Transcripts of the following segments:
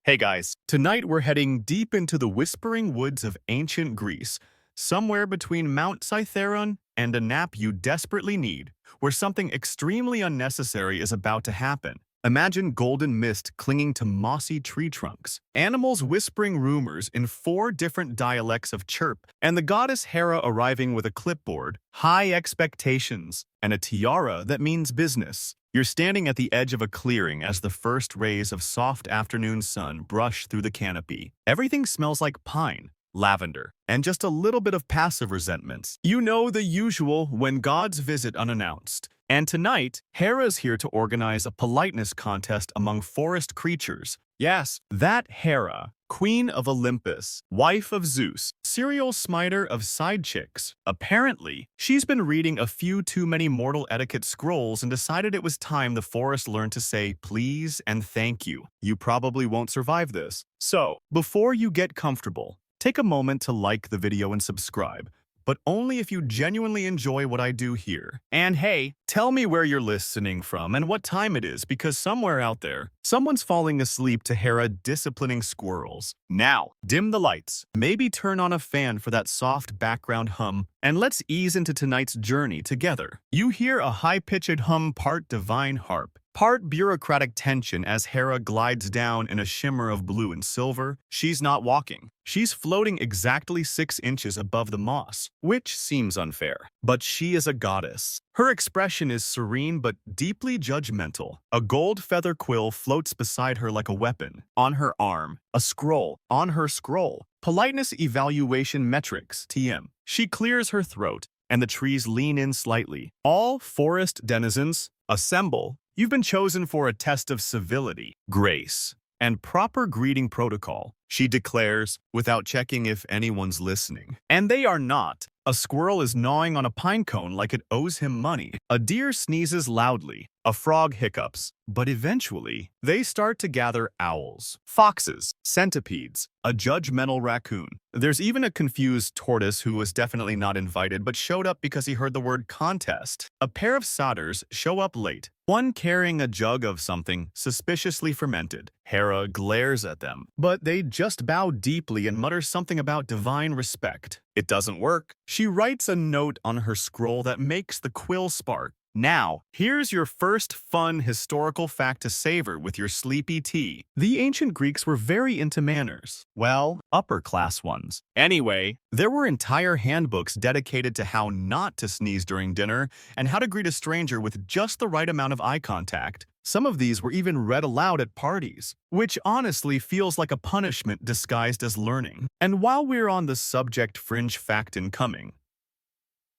Hey guys, tonight we're heading deep into the whispering woods of ancient Greece, somewhere between Mount Cytheron and a nap you desperately need, where something extremely unnecessary is about to happen. Imagine golden mist clinging to mossy tree trunks, animals whispering rumors in 4 different dialects of chirp, and the goddess Hera arriving with a clipboard, high expectations, and a tiara that means business. You're standing at the edge of a clearing as the first rays of soft afternoon sun brush through the canopy. Everything smells like pine, lavender, and just a little bit of passive resentments. You know the usual when gods visit unannounced. And tonight, Hera's here to organize a politeness contest among forest creatures. Yes, that Hera, queen of Olympus, wife of Zeus, serial smiter of side chicks. Apparently, she's been reading a few too many mortal etiquette scrolls and decided it was time the forest learned to say please and thank you. You probably won't survive this. So, before you get comfortable, take a moment to like the video and subscribe, but only if you genuinely enjoy what I do here. And hey, tell me where you're listening from and what time it is, because somewhere out there, someone's falling asleep to Hera disciplining squirrels. Now, dim the lights, maybe turn on a fan for that soft background hum, and let's ease into tonight's journey together. You hear a high-pitched hum, part divine harp, part bureaucratic tension as Hera glides down in a shimmer of blue and silver. She's not walking. She's floating exactly 6 inches above the moss, which seems unfair. But she is a goddess. Her expression is serene but deeply judgmental. A gold feather quill floats beside her like a weapon. On her arm, a scroll. On her scroll, politeness evaluation metrics, TM. She clears her throat, and the trees lean in slightly. All forest denizens, assemble. You've been chosen for a test of civility, grace, and proper greeting protocol, she declares, without checking if anyone's listening. And they are not. A squirrel is gnawing on a pine cone like it owes him money. A deer sneezes loudly. A frog hiccups. But eventually, they start to gather owls, foxes, centipedes, a judgmental raccoon. There's even a confused tortoise who was definitely not invited but showed up because he heard the word contest. A pair of satyrs show up late, one carrying a jug of something suspiciously fermented. Hera glares at them, but they just bow deeply and mutter something about divine respect. It doesn't work. She writes a note on her scroll that makes the quill spark. Now, here's your first fun historical fact to savor with your sleepy tea. The ancient Greeks were very into manners. Well, upper-class ones. Anyway, there were entire handbooks dedicated to how not to sneeze during dinner and how to greet a stranger with just the right amount of eye contact. Some of these were even read aloud at parties, which honestly feels like a punishment disguised as learning. And while we're on the subject, fringe fact incoming.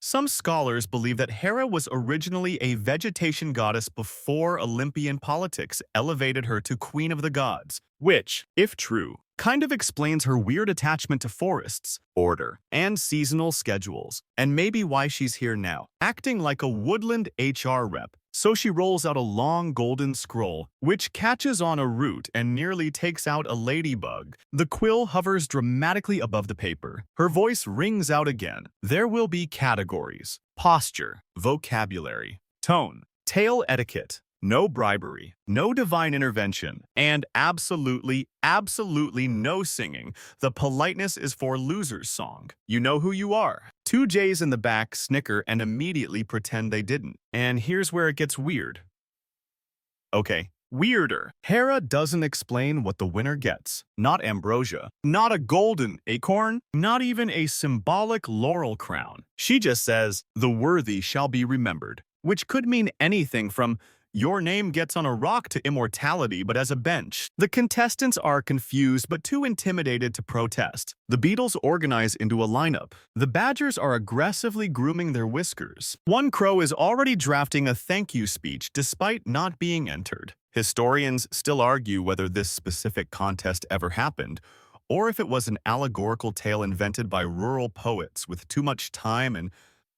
Some scholars believe that Hera was originally a vegetation goddess before Olympian politics elevated her to queen of the gods, which, if true, kind of explains her weird attachment to forests, order, and seasonal schedules, and maybe why she's here now, acting like a woodland HR rep. So she rolls out a long golden scroll, which catches on a root and nearly takes out a ladybug. The quill hovers dramatically above the paper. Her voice rings out again. There will be categories: posture, vocabulary, tone, tail etiquette, no bribery, no divine intervention, and absolutely no singing. The politeness is for losers song. You know who you are. 2 J's in the back snicker and immediately pretend they didn't. And here's where it gets weird. Okay, weirder. Hera doesn't explain what the winner gets. Not ambrosia, not a golden acorn, not even a symbolic laurel crown. She just says, "The worthy shall be remembered," which could mean anything from your name gets on a rock to immortality, but as a bench. The contestants are confused but too intimidated to protest. The beetles organize into a lineup. The badgers are aggressively grooming their whiskers. One crow is already drafting a thank you speech despite not being entered. Historians still argue whether this specific contest ever happened, or if it was an allegorical tale invented by rural poets with too much time and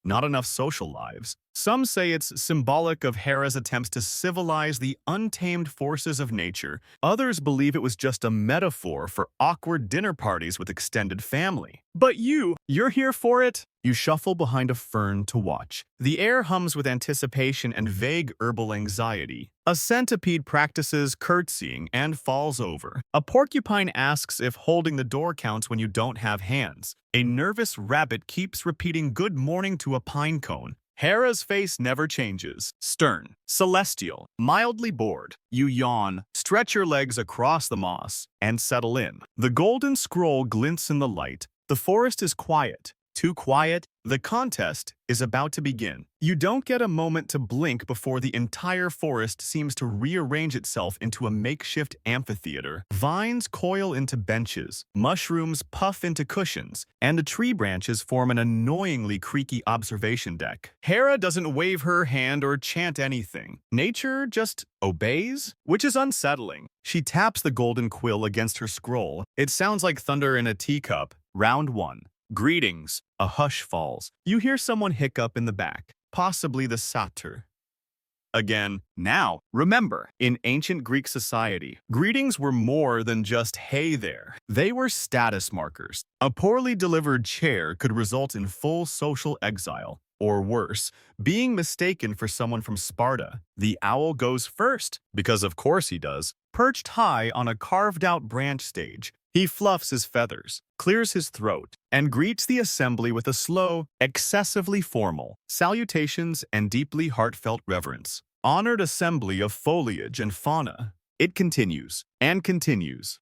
not enough social lives. Some say it's symbolic of Hera's attempts to civilize the untamed forces of nature. Others believe it was just a metaphor for awkward dinner parties with extended family. But you're here for it? You shuffle behind a fern to watch. The air hums with anticipation and vague herbal anxiety. A centipede practices curtsying and falls over. A porcupine asks if holding the door counts when you don't have hands. A nervous rabbit keeps repeating good morning to a pine cone. Hera's face never changes. Stern, celestial, mildly bored. You yawn, stretch your legs across the moss, and settle in. The golden scroll glints in the light. The forest is quiet. Too quiet. The contest is about to begin. You don't get a moment to blink before the entire forest seems to rearrange itself into a makeshift amphitheater. Vines coil into benches, mushrooms puff into cushions, and the tree branches form an annoyingly creaky observation deck. Hera doesn't wave her hand or chant anything. Nature just obeys, which is unsettling. She taps the golden quill against her scroll. It sounds like thunder in a teacup. Round 1. Greetings. A hush falls. You hear someone hiccup in the back, possibly the satyr. Again, now, remember, in ancient Greek society, greetings were more than just hey there. They were status markers. A poorly delivered chair could result in full social exile, or worse, being mistaken for someone from Sparta. The owl goes first, because of course he does, perched high on a carved-out branch stage. He fluffs his feathers, clears his throat, and greets the assembly with a slow, excessively formal salutations and deeply heartfelt reverence. Honored assembly of foliage and fauna. It continues, and continues.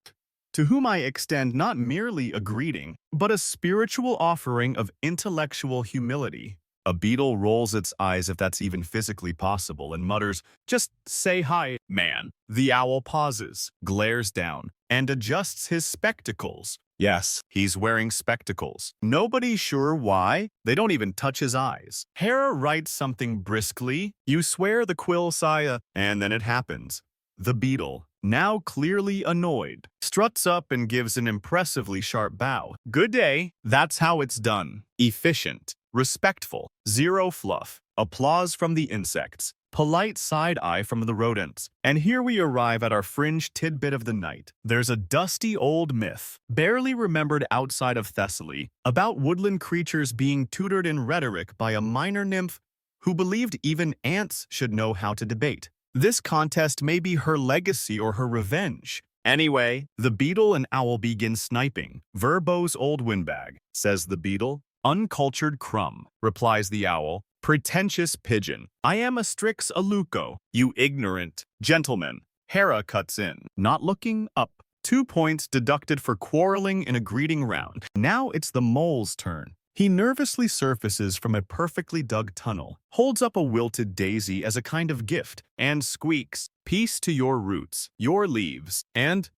To whom I extend not merely a greeting, but a spiritual offering of intellectual humility. A beetle rolls its eyes if that's even physically possible and mutters, "Just say hi, man." The owl pauses, glares down, and adjusts his spectacles. Yes, he's wearing spectacles. Nobody's sure why. They don't even touch his eyes. Hera writes something briskly. You swear the quill saya, and then it happens. The beetle, now clearly annoyed, struts up and gives an impressively sharp bow. Good day. That's how it's done. Efficient. Respectful, zero fluff, applause from the insects, polite side-eye from the rodents. And here we arrive at our fringe tidbit of the night. There's a dusty old myth, barely remembered outside of Thessaly, about woodland creatures being tutored in rhetoric by a minor nymph who believed even ants should know how to debate. This contest may be her legacy or her revenge. Anyway, the beetle and owl begin sniping. Verbose old windbag, says the beetle. Uncultured crumb, replies the owl. Pretentious pigeon. I am a strix aluco, you ignorant gentleman. Hera cuts in, not looking up. 2 points deducted for quarreling in a greeting round. Now it's the mole's turn. He nervously surfaces from a perfectly dug tunnel, holds up a wilted daisy as a kind of gift, and squeaks, "Peace to your roots, your leaves, and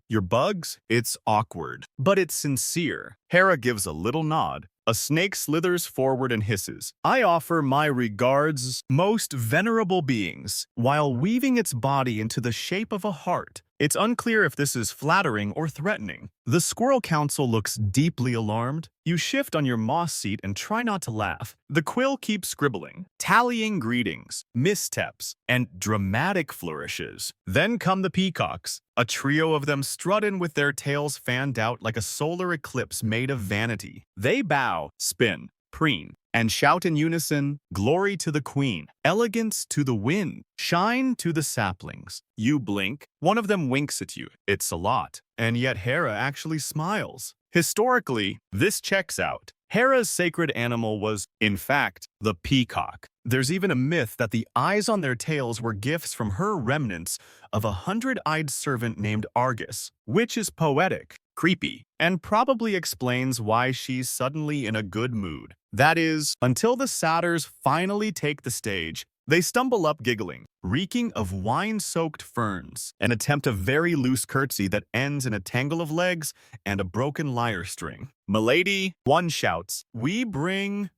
your bugs?" It's awkward, but it's sincere. Hera gives a little nod. A snake slithers forward and hisses, "I offer my regards, most venerable beings," while weaving its body into the shape of a heart. It's unclear if this is flattering or threatening. The Squirrel Council looks deeply alarmed. You shift on your moss seat and try not to laugh. The quill keeps scribbling, tallying greetings, missteps, and dramatic flourishes. Then come the peacocks. A trio of them strut in with their tails fanned out like a solar eclipse made of vanity. They bow, spin, preen, and shout in unison, "Glory to the queen, elegance to the wind, shine to the saplings." You blink, one of them winks at you. It's a lot, and yet Hera actually smiles. Historically, this checks out. Hera's sacred animal was, in fact, the peacock. There's even a myth that the eyes on their tails were gifts from her remnants of a 100-eyed servant named Argus, which is poetic, creepy, and probably explains why she's suddenly in a good mood. That is, until the satyrs finally take the stage. They stumble up giggling, reeking of wine-soaked ferns, and attempt a very loose curtsey that ends in a tangle of legs and a broken lyre string. "Milady," one shouts, "we bring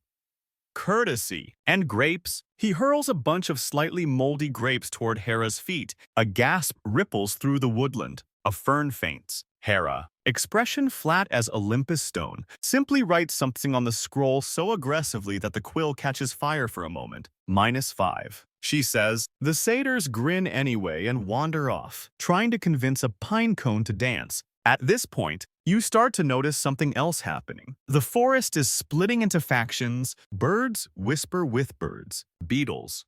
courtesy and grapes." He hurls a bunch of slightly moldy grapes toward Hera's feet. A gasp ripples through the woodland. A fern faints. Hera, expression flat as Olympus stone, simply writes something on the scroll so aggressively that the quill catches fire for a moment. -5. She says, the satyrs grin anyway and wander off, trying to convince a pine cone to dance. At this point, you start to notice something else happening. The forest is splitting into factions. Birds whisper with birds. Beetles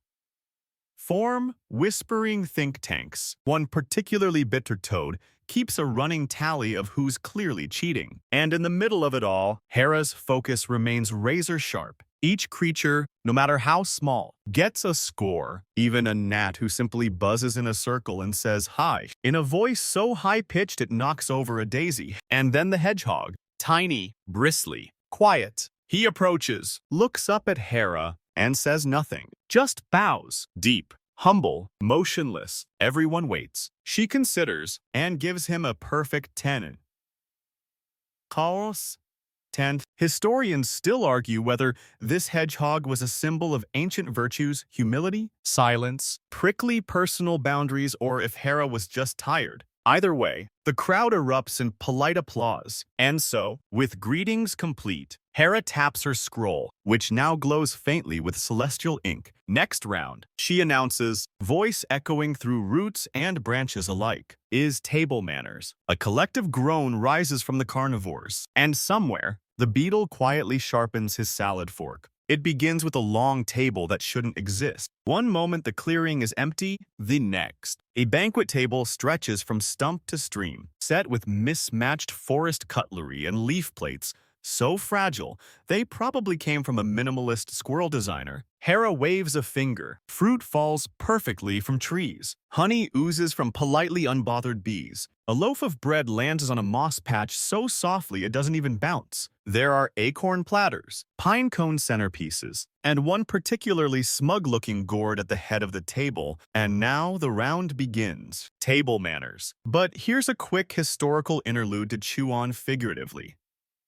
form whispering think tanks. One particularly bitter toad keeps a running tally of who's clearly cheating. And in the middle of it all, Hera's focus remains razor-sharp. Each creature, no matter how small, gets a score. Even a gnat who simply buzzes in a circle and says hi, in a voice so high-pitched it knocks over a daisy. And then the hedgehog, tiny, bristly, quiet. He approaches, looks up at Hera, and says nothing. Just bows, deep, humble, motionless. Everyone waits. She considers and gives him a perfect 10. Calls 10th. Historians still argue whether this hedgehog was a symbol of ancient virtues, humility, silence, prickly personal boundaries, or if Hera was just tired. Either way, the crowd erupts in polite applause. And so, with greetings complete, Hera taps her scroll, which now glows faintly with celestial ink. Next round, she announces, voice echoing through roots and branches alike, is table manners. A collective groan rises from the carnivores, and somewhere, the beetle quietly sharpens his salad fork. It begins with a long table that shouldn't exist. One moment the clearing is empty, the next. A banquet table stretches from stump to stream, set with mismatched forest cutlery and leaf plates, so fragile, they probably came from a minimalist squirrel designer. Hera waves a finger. Fruit falls perfectly from trees. Honey oozes from politely unbothered bees. A loaf of bread lands on a moss patch so softly it doesn't even bounce. There are acorn platters, pine cone centerpieces, and one particularly smug-looking gourd at the head of the table. And now the round begins. Table manners. But here's a quick historical interlude to chew on figuratively.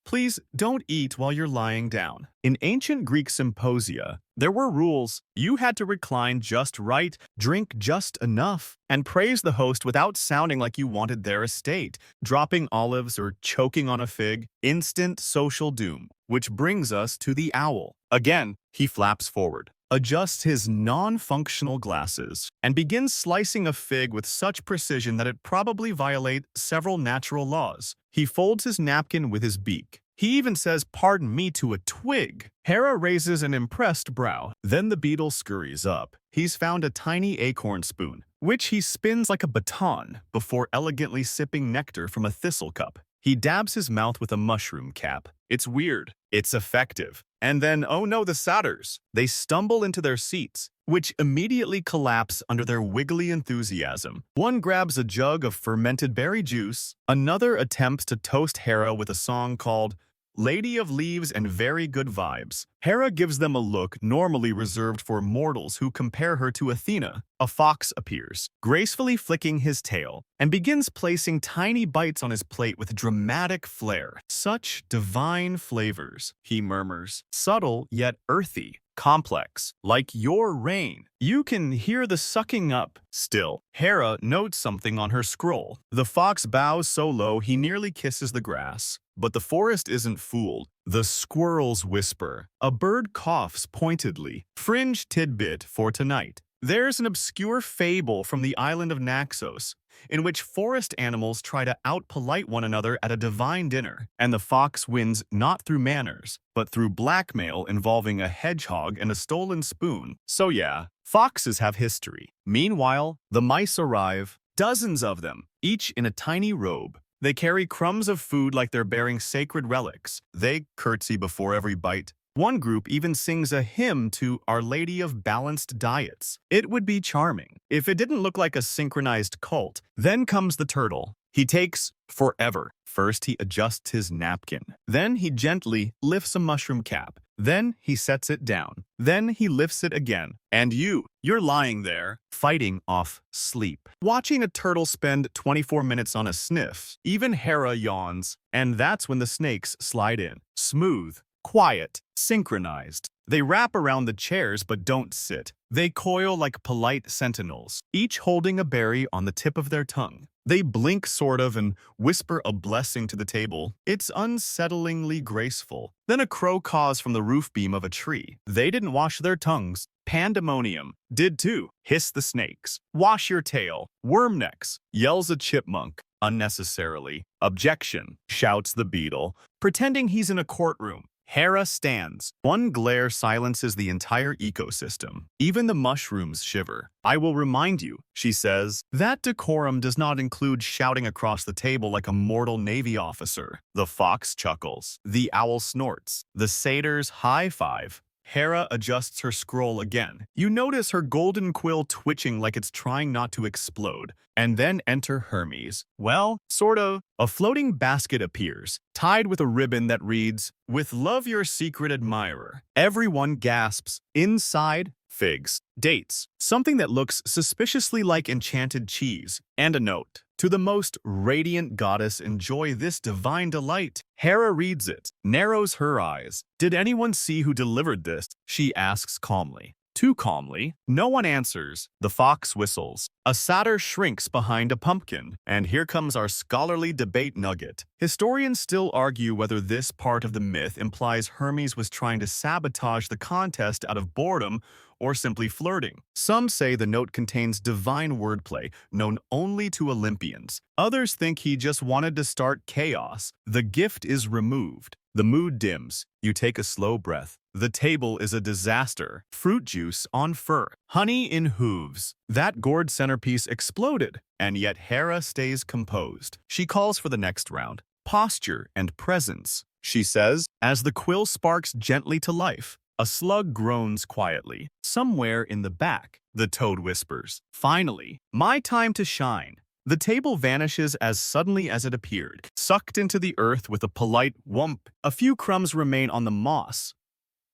Please don't eat while you're lying down. In ancient Greek symposia, there were rules. You had to recline just right, drink just enough, and praise the host without sounding like you wanted their estate. Dropping olives or choking on a fig, instant social doom. Which brings us to the owl. Again, he flaps forward, adjusts his non-functional glasses, and begins slicing a fig with such precision that it probably violates several natural laws. He folds his napkin with his beak. He even says, "Pardon me," to a twig. Hera raises an impressed brow. Then the beetle scurries up. He's found a tiny acorn spoon, which he spins like a baton before elegantly sipping nectar from a thistle cup. He dabs his mouth with a mushroom cap. It's weird. It's effective. And then, oh no, the satyrs. They stumble into their seats, which immediately collapse under their wiggly enthusiasm. One grabs a jug of fermented berry juice. Another attempts to toast Hera with a song called Lady of Leaves and Very Good Vibes. Hera gives them a look normally reserved for mortals who compare her to Athena. A fox appears, gracefully flicking his tail, and begins placing tiny bites on his plate with dramatic flair. Such divine flavors, he murmurs, subtle yet earthy. Complex, like your rain. You can hear the sucking up. Still, Hera notes something on her scroll. The fox bows so low he nearly kisses the grass. But the forest isn't fooled. The squirrels whisper. A bird coughs pointedly. Fringe tidbit for tonight. There's an obscure fable from the island of Naxos, in which forest animals try to out-polite one another at a divine dinner, and the fox wins not through manners, but through blackmail involving a hedgehog and a stolen spoon. So yeah, foxes have history. Meanwhile, the mice arrive, dozens of them, each in a tiny robe. They carry crumbs of food like they're bearing sacred relics. They curtsey before every bite. One group even sings a hymn to Our Lady of Balanced Diets. It would be charming if it didn't look like a synchronized cult. Then comes the turtle. He takes forever. First, he adjusts his napkin. Then he gently lifts a mushroom cap. Then he sets it down. Then he lifts it again. And you're lying there, fighting off sleep. Watching a turtle spend 24 minutes on a sniff. Even Hera yawns. And that's when the snakes slide in. Smooth, quiet, synchronized. They wrap around the chairs but don't sit. They coil like polite sentinels, each holding a berry on the tip of their tongue. They blink sort of and whisper a blessing to the table. It's unsettlingly graceful. Then a crow caws from the roof beam of a tree. They didn't wash their tongues. Pandemonium. Did too. Hiss the snakes. Wash your tail. Worm necks. Yells a chipmunk. Unnecessarily. Objection. Shouts the beetle, pretending he's in a courtroom. Hera stands. One glare silences the entire ecosystem. Even the mushrooms shiver. I will remind you, she says, that decorum does not include shouting across the table like a mortal Navy officer. The fox chuckles. The owl snorts. The satyrs high-five. Hera adjusts her scroll again. You notice her golden quill twitching like it's trying not to explode. And then enter Hermes. Well, sort of. A floating basket appears, tied with a ribbon that reads, "With love your secret admirer." Everyone gasps. Inside, figs, dates, something that looks suspiciously like enchanted cheese, and a note. To the most radiant goddess, enjoy this divine delight. Hera reads it, narrows her eyes. Did anyone see who delivered this? She asks calmly. Too calmly. No one answers. The fox whistles. A satyr shrinks behind a pumpkin. And here comes our scholarly debate nugget. Historians still argue whether this part of the myth implies Hermes was trying to sabotage the contest out of boredom or simply flirting. Some say the note contains divine wordplay known only to Olympians. Others think he just wanted to start chaos. The gift is removed. The mood dims. You take a slow breath. The table is a disaster. Fruit juice on fur. Honey in hooves. That gourd centerpiece exploded. And yet Hera stays composed. She calls for the next round. Posture and presence, she says, as the quill sparks gently to life. A slug groans quietly. Somewhere in the back, the toad whispers, "Finally, my time to shine." The table vanishes as suddenly as it appeared, sucked into the earth with a polite whump. A few crumbs remain on the moss,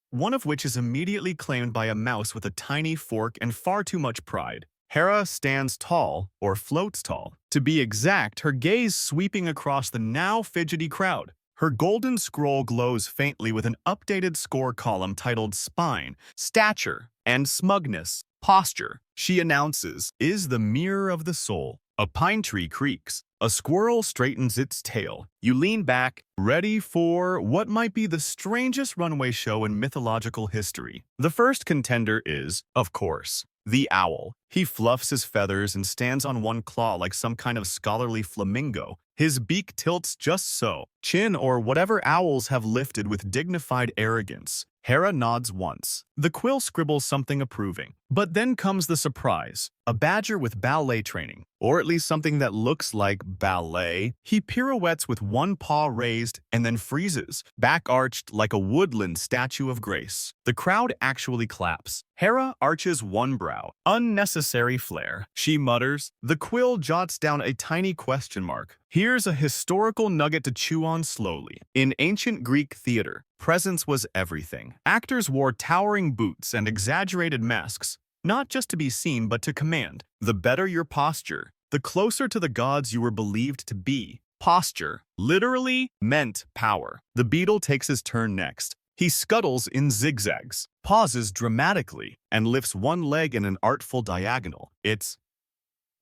one of which is immediately claimed by a mouse with a tiny fork and far too much pride. Hera stands tall, or floats tall. To be exact, her gaze sweeping across the now fidgety crowd. Her golden scroll glows faintly with an updated score column titled Spine, Stature, and Smugness. Posture, she announces, is the mirror of the soul. A pine tree creaks. A squirrel straightens its tail. You lean back, ready for what might be the strangest runway show in mythological history. The first contender is, of course, the owl. He fluffs his feathers and stands on one claw like some kind of scholarly flamingo. His beak tilts just so, chin or whatever owls have lifted with dignified arrogance. Hera nods once. The quill scribbles something approving. But then comes the surprise. A badger with ballet training, or at least something that looks like ballet. He pirouettes with one paw raised and then freezes, back arched like a woodland statue of grace. The crowd actually claps. Hera arches one brow. Unnecessary flair, she mutters. The quill jots down a tiny question mark. Here's a historical nugget to chew on slowly. In ancient Greek theater, presence was everything. Actors wore towering boots and exaggerated masks, not just to be seen but to command. The better your posture, the closer to the gods you were believed to be. Posture literally meant power. The beetle takes his turn next. He scuttles in zigzags, pauses dramatically, and lifts one leg in an artful diagonal. It's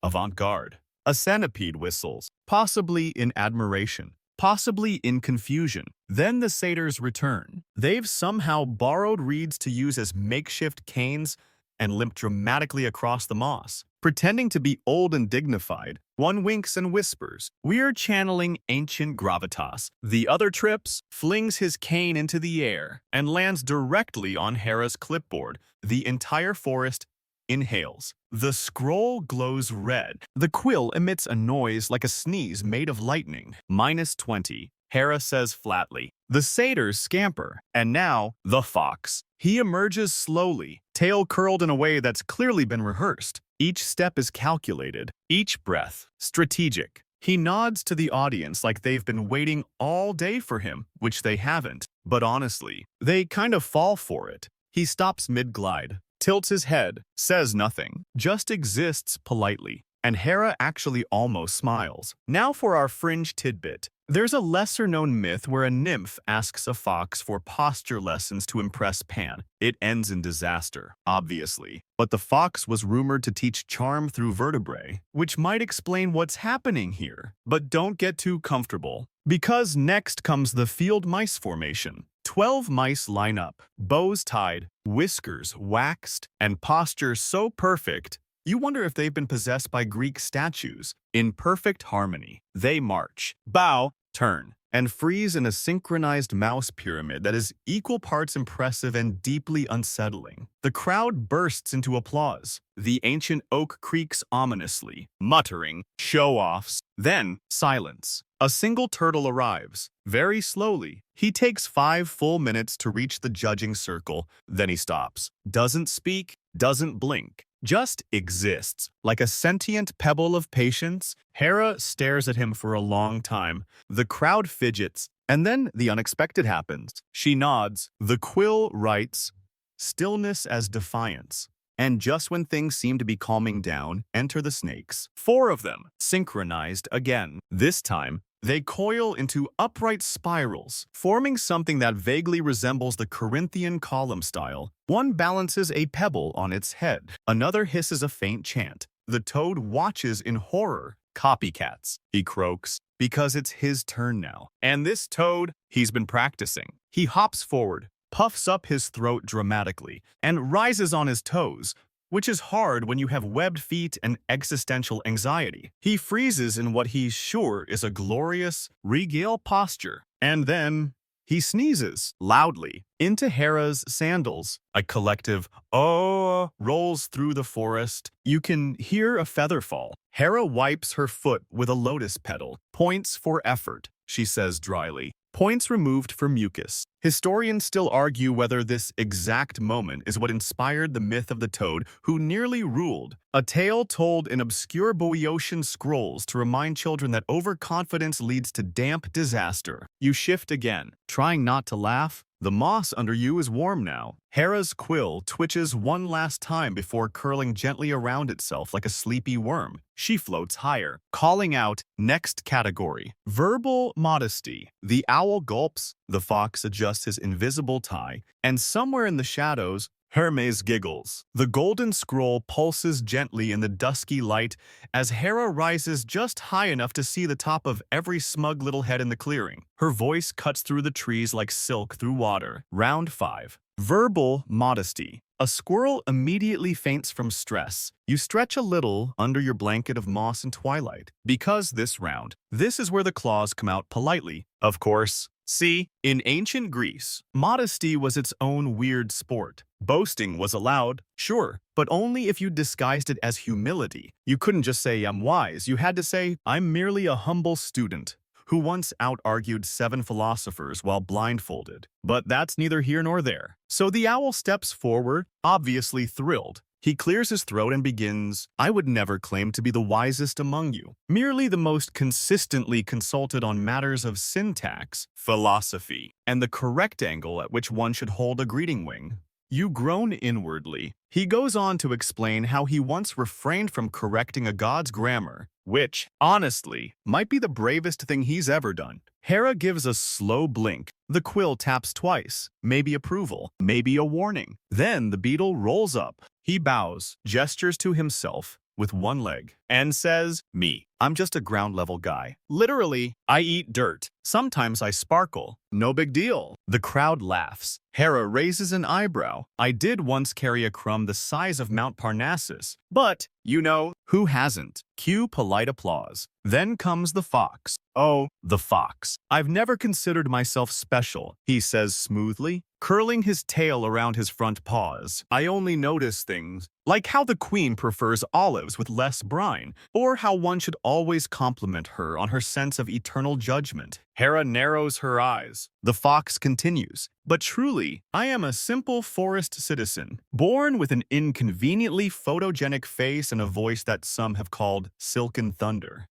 avant-garde. A centipede whistles, possibly in admiration, possibly in confusion. Then the satyrs return. They've somehow borrowed reeds to use as makeshift canes and limp dramatically across the moss. Pretending to be old and dignified, one winks and whispers, "We're channeling ancient gravitas." The other trips, flings his cane into the air, and lands directly on Hera's clipboard. The entire forest inhales. The scroll glows red. The quill emits a noise like a sneeze made of lightning. -20. Hera says flatly. The satyrs scamper, and now, the fox. He emerges slowly, tail curled in a way that's clearly been rehearsed. Each step is calculated, each breath strategic. He nods to the audience like they've been waiting all day for him, which they haven't. But honestly, they kind of fall for it. He stops mid-glide, tilts his head, says nothing, just exists politely. and Hera actually almost smiles. Now for our fringe tidbit. There's a lesser-known myth where a nymph asks a fox for posture lessons to impress Pan. It ends in disaster, obviously. But the fox was rumored to teach charm through vertebrae, which might explain what's happening here. But don't get too comfortable, because next comes the field mice formation. 12 mice line up, bows tied, whiskers waxed, and posture so perfect, you wonder if they've been possessed by Greek statues. In perfect harmony, they march, bow, turn, and freeze in a synchronized mouse pyramid that is equal parts impressive and deeply unsettling. The crowd bursts into applause. The ancient oak creaks ominously, muttering, show-offs. Then, silence. A single turtle arrives. Very slowly. He takes 5 full minutes to reach the judging circle. Then he stops. Doesn't speak, doesn't blink. Just exists. Like a sentient pebble of patience, Hera stares at him for a long time. The crowd fidgets, and then the unexpected happens. She nods. The quill writes, stillness as defiance. And just when things seem to be calming down, enter the snakes. 4 of them, synchronized again. This time, they coil into upright spirals, forming something that vaguely resembles the Corinthian column style. One balances a pebble on its head. Another hisses a faint chant. The toad watches in horror. Copycats, he croaks, because it's his turn now. And this toad, he's been practicing. He hops forward, puffs up his throat dramatically, and rises on his toes, which is hard when you have webbed feet and existential anxiety. He freezes in what he's sure is a glorious, regal posture, and then he sneezes loudly into Hera's sandals. A collective "oh" rolls through the forest. You can hear a feather fall. Hera wipes her foot with a lotus petal. Points for effort, she says dryly. Points removed for mucus. Historians still argue whether this exact moment is what inspired the myth of the toad who nearly ruled, a tale told in obscure Boeotian scrolls to remind children that overconfidence leads to damp disaster. You shift again, trying not to laugh. The moss under you is warm now. Hera's quill twitches one last time before curling gently around itself like a sleepy worm. She floats higher, calling out, next category, verbal modesty. The owl gulps, the fox adjusts his invisible tie, and somewhere in the shadows, Hermes giggles. The golden scroll pulses gently in the dusky light as Hera rises just high enough to see the top of every smug little head in the clearing. Her voice cuts through the trees like silk through water. Round 5. Verbal modesty. A squirrel immediately faints from stress. You stretch a little under your blanket of moss and twilight. Because this round, this is where the claws come out politely, of course. See, in ancient Greece, modesty was its own weird sport. Boasting was allowed, sure, but only if you disguised it as humility. You couldn't just say, I'm wise. You had to say, I'm merely a humble student who once out-argued 7 philosophers while blindfolded. But that's neither here nor there. So the owl steps forward, obviously thrilled. He clears his throat and begins, I would never claim to be the wisest among you, merely the most consistently consulted on matters of syntax, philosophy, and the correct angle at which one should hold a greeting wing. You groan inwardly. He goes on to explain how he once refrained from correcting a god's grammar, which, honestly, might be the bravest thing he's ever done. Hera gives a slow blink. The quill taps twice, maybe approval, maybe a warning. Then the beetle rolls up. He bows, gestures to himself with one leg, and says, me. I'm just a ground-level guy. Literally, I eat dirt. Sometimes I sparkle. No big deal. The crowd laughs. Hera raises an eyebrow. I did once carry a crumb the size of Mount Parnassus. But, you know, who hasn't? Cue polite applause. Then comes the fox. Oh, the fox. I've never considered myself special, he says smoothly, curling his tail around his front paws. I only notice things, like how the queen prefers olives with less brine, or how one should always compliment her on her sense of eternal judgment. Hera narrows her eyes. The fox continues, but truly, I am a simple forest citizen, born with an inconveniently photogenic face and a voice that some have called silken thunder.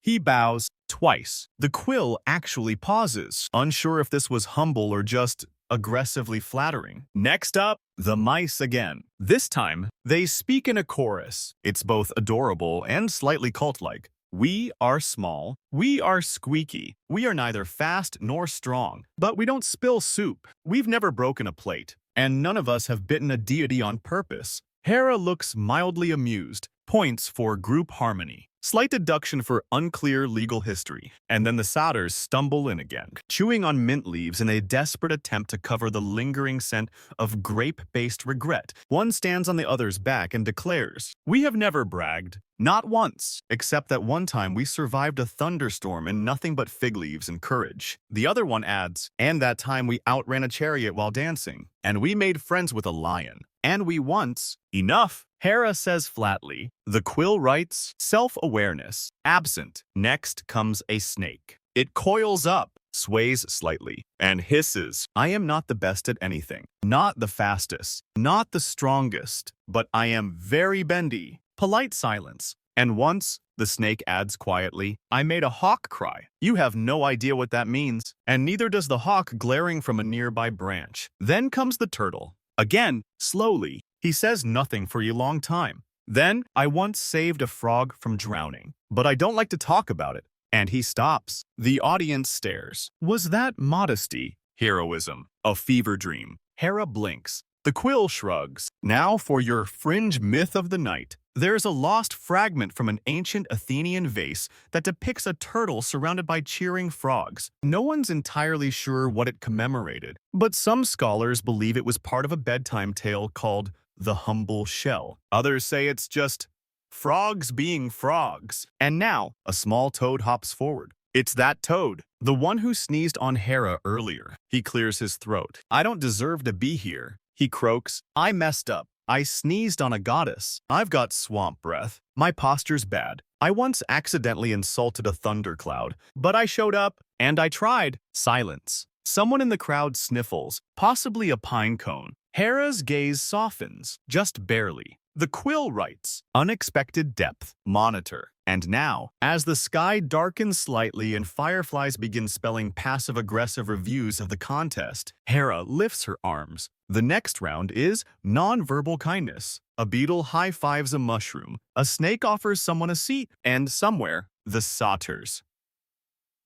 He bows twice. The quill actually pauses, unsure if this was humble or just aggressively flattering. Next up, the mice again. This time, they speak in a chorus. It's both adorable and slightly cult-like. We are small, we are squeaky, we are neither fast nor strong, but we don't spill soup. We've never broken a plate, and none of us have bitten a deity on purpose. Hera looks mildly amused, points for group harmony. Slight deduction for unclear legal history, and then the satyrs stumble in again, chewing on mint leaves in a desperate attempt to cover the lingering scent of grape-based regret. One stands on the other's back and declares, "We have never bragged. Not once, except that one time we survived a thunderstorm in nothing but fig leaves and courage." The other one adds, "And that time we outran a chariot while dancing, and we made friends with a lion. And we once..." Enough, Hera says flatly. The quill writes, self-awareness, absent. Next comes a snake. It coils up, sways slightly, and hisses, "I am not the best at anything. Not the fastest, not the strongest, but I am very bendy." Polite silence. And once, the snake adds quietly, "I made a hawk cry." You have no idea what that means, and neither does the hawk glaring from a nearby branch. Then comes the turtle. Again, slowly. He says nothing for a long time. Then, "I once saved a frog from drowning, but I don't like to talk about it." And he stops. The audience stares. Was that modesty? Heroism? A fever dream? Hera blinks. The quill shrugs. Now for your fringe myth of the night. There is a lost fragment from an ancient Athenian vase that depicts a turtle surrounded by cheering frogs. No one's entirely sure what it commemorated, but some scholars believe it was part of a bedtime tale called The Humble Shell. Others say it's just frogs being frogs. And now, a small toad hops forward. It's that toad, the one who sneezed on Hera earlier. He clears his throat. "I don't deserve to be here," he croaks. "I messed up. I sneezed on a goddess. I've got swamp breath. My posture's bad. I once accidentally insulted a thundercloud, but I showed up, and I tried." Silence. Someone in the crowd sniffles, possibly a pine cone. Hera's gaze softens, just barely. The quill writes, "Unexpected depth. Monitor." And now, as the sky darkens slightly and fireflies begin spelling passive-aggressive reviews of the contest, Hera lifts her arms. The next round is nonverbal kindness. A beetle high-fives a mushroom. A snake offers someone a seat. And somewhere, the satyrs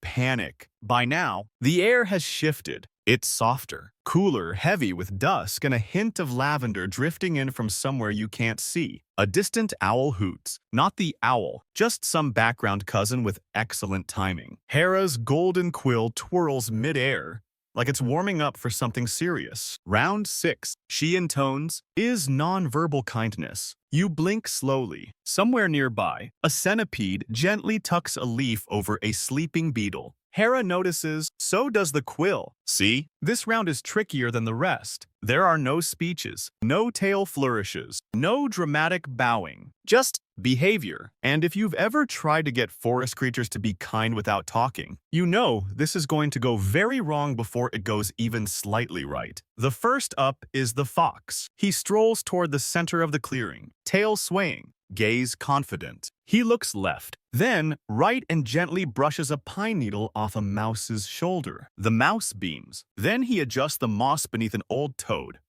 panic. By now, the air has shifted. It's softer, cooler, heavy with dusk and a hint of lavender drifting in from somewhere you can't see. A distant owl hoots. Not the owl, just some background cousin with excellent timing. Hera's golden quill twirls mid-air, like it's warming up for something serious. Round 6. She intones, is nonverbal kindness. You blink slowly. Somewhere nearby, a centipede gently tucks a leaf over a sleeping beetle. Hera notices, so does the quill. See, this round is trickier than the rest. There are no speeches, no tail flourishes, no dramatic bowing, just behavior. And if you've ever tried to get forest creatures to be kind without talking, you know this is going to go very wrong before it goes even slightly right. The first up is the fox. He strolls toward the center of the clearing, tail swaying, gaze confident. He looks left, then right and gently brushes a pine needle off a mouse's shoulder. The mouse beams. Then he adjusts the moss beneath an old toad.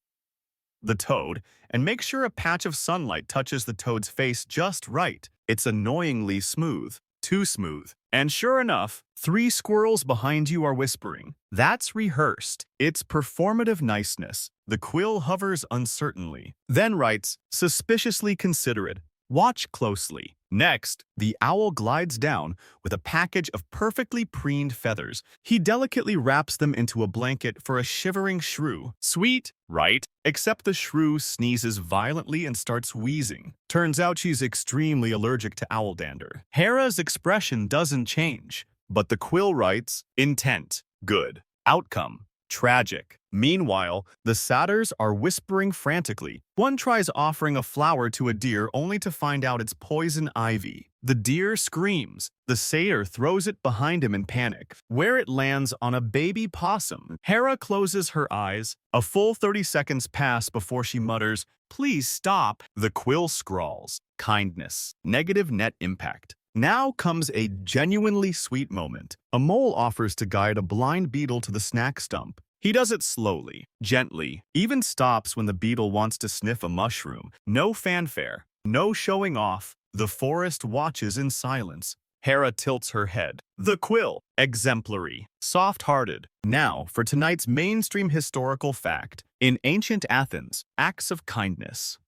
The toad, and makes sure a patch of sunlight touches the toad's face just right. It's annoyingly smooth. Too smooth. And sure enough, 3 squirrels behind you are whispering. That's rehearsed. It's performative niceness. The quill hovers uncertainly, then writes, suspiciously considerate. Watch closely. Next, the owl glides down with a package of perfectly preened feathers. He delicately wraps them into a blanket for a shivering shrew. Sweet, right? Except the shrew sneezes violently and starts wheezing. Turns out she's extremely allergic to owl dander. Hera's expression doesn't change, but the quill writes, intent, good. Outcome, tragic. Meanwhile, the satyrs are whispering frantically. One tries offering a flower to a deer only to find out it's poison ivy. The deer screams. The satyr throws it behind him in panic, where it lands on a baby possum. Hera closes her eyes. A full 30 seconds pass before she mutters, please stop. The quill scrawls, kindness, negative net impact. Now comes a genuinely sweet moment. A mole offers to guide a blind beetle to the snack stump. He does it slowly, gently, even stops when the beetle wants to sniff a mushroom. No fanfare, no showing off. The forest watches in silence. Hera tilts her head. The quill, exemplary, soft-hearted. Now, for tonight's mainstream historical fact. In ancient Athens, acts of kindness,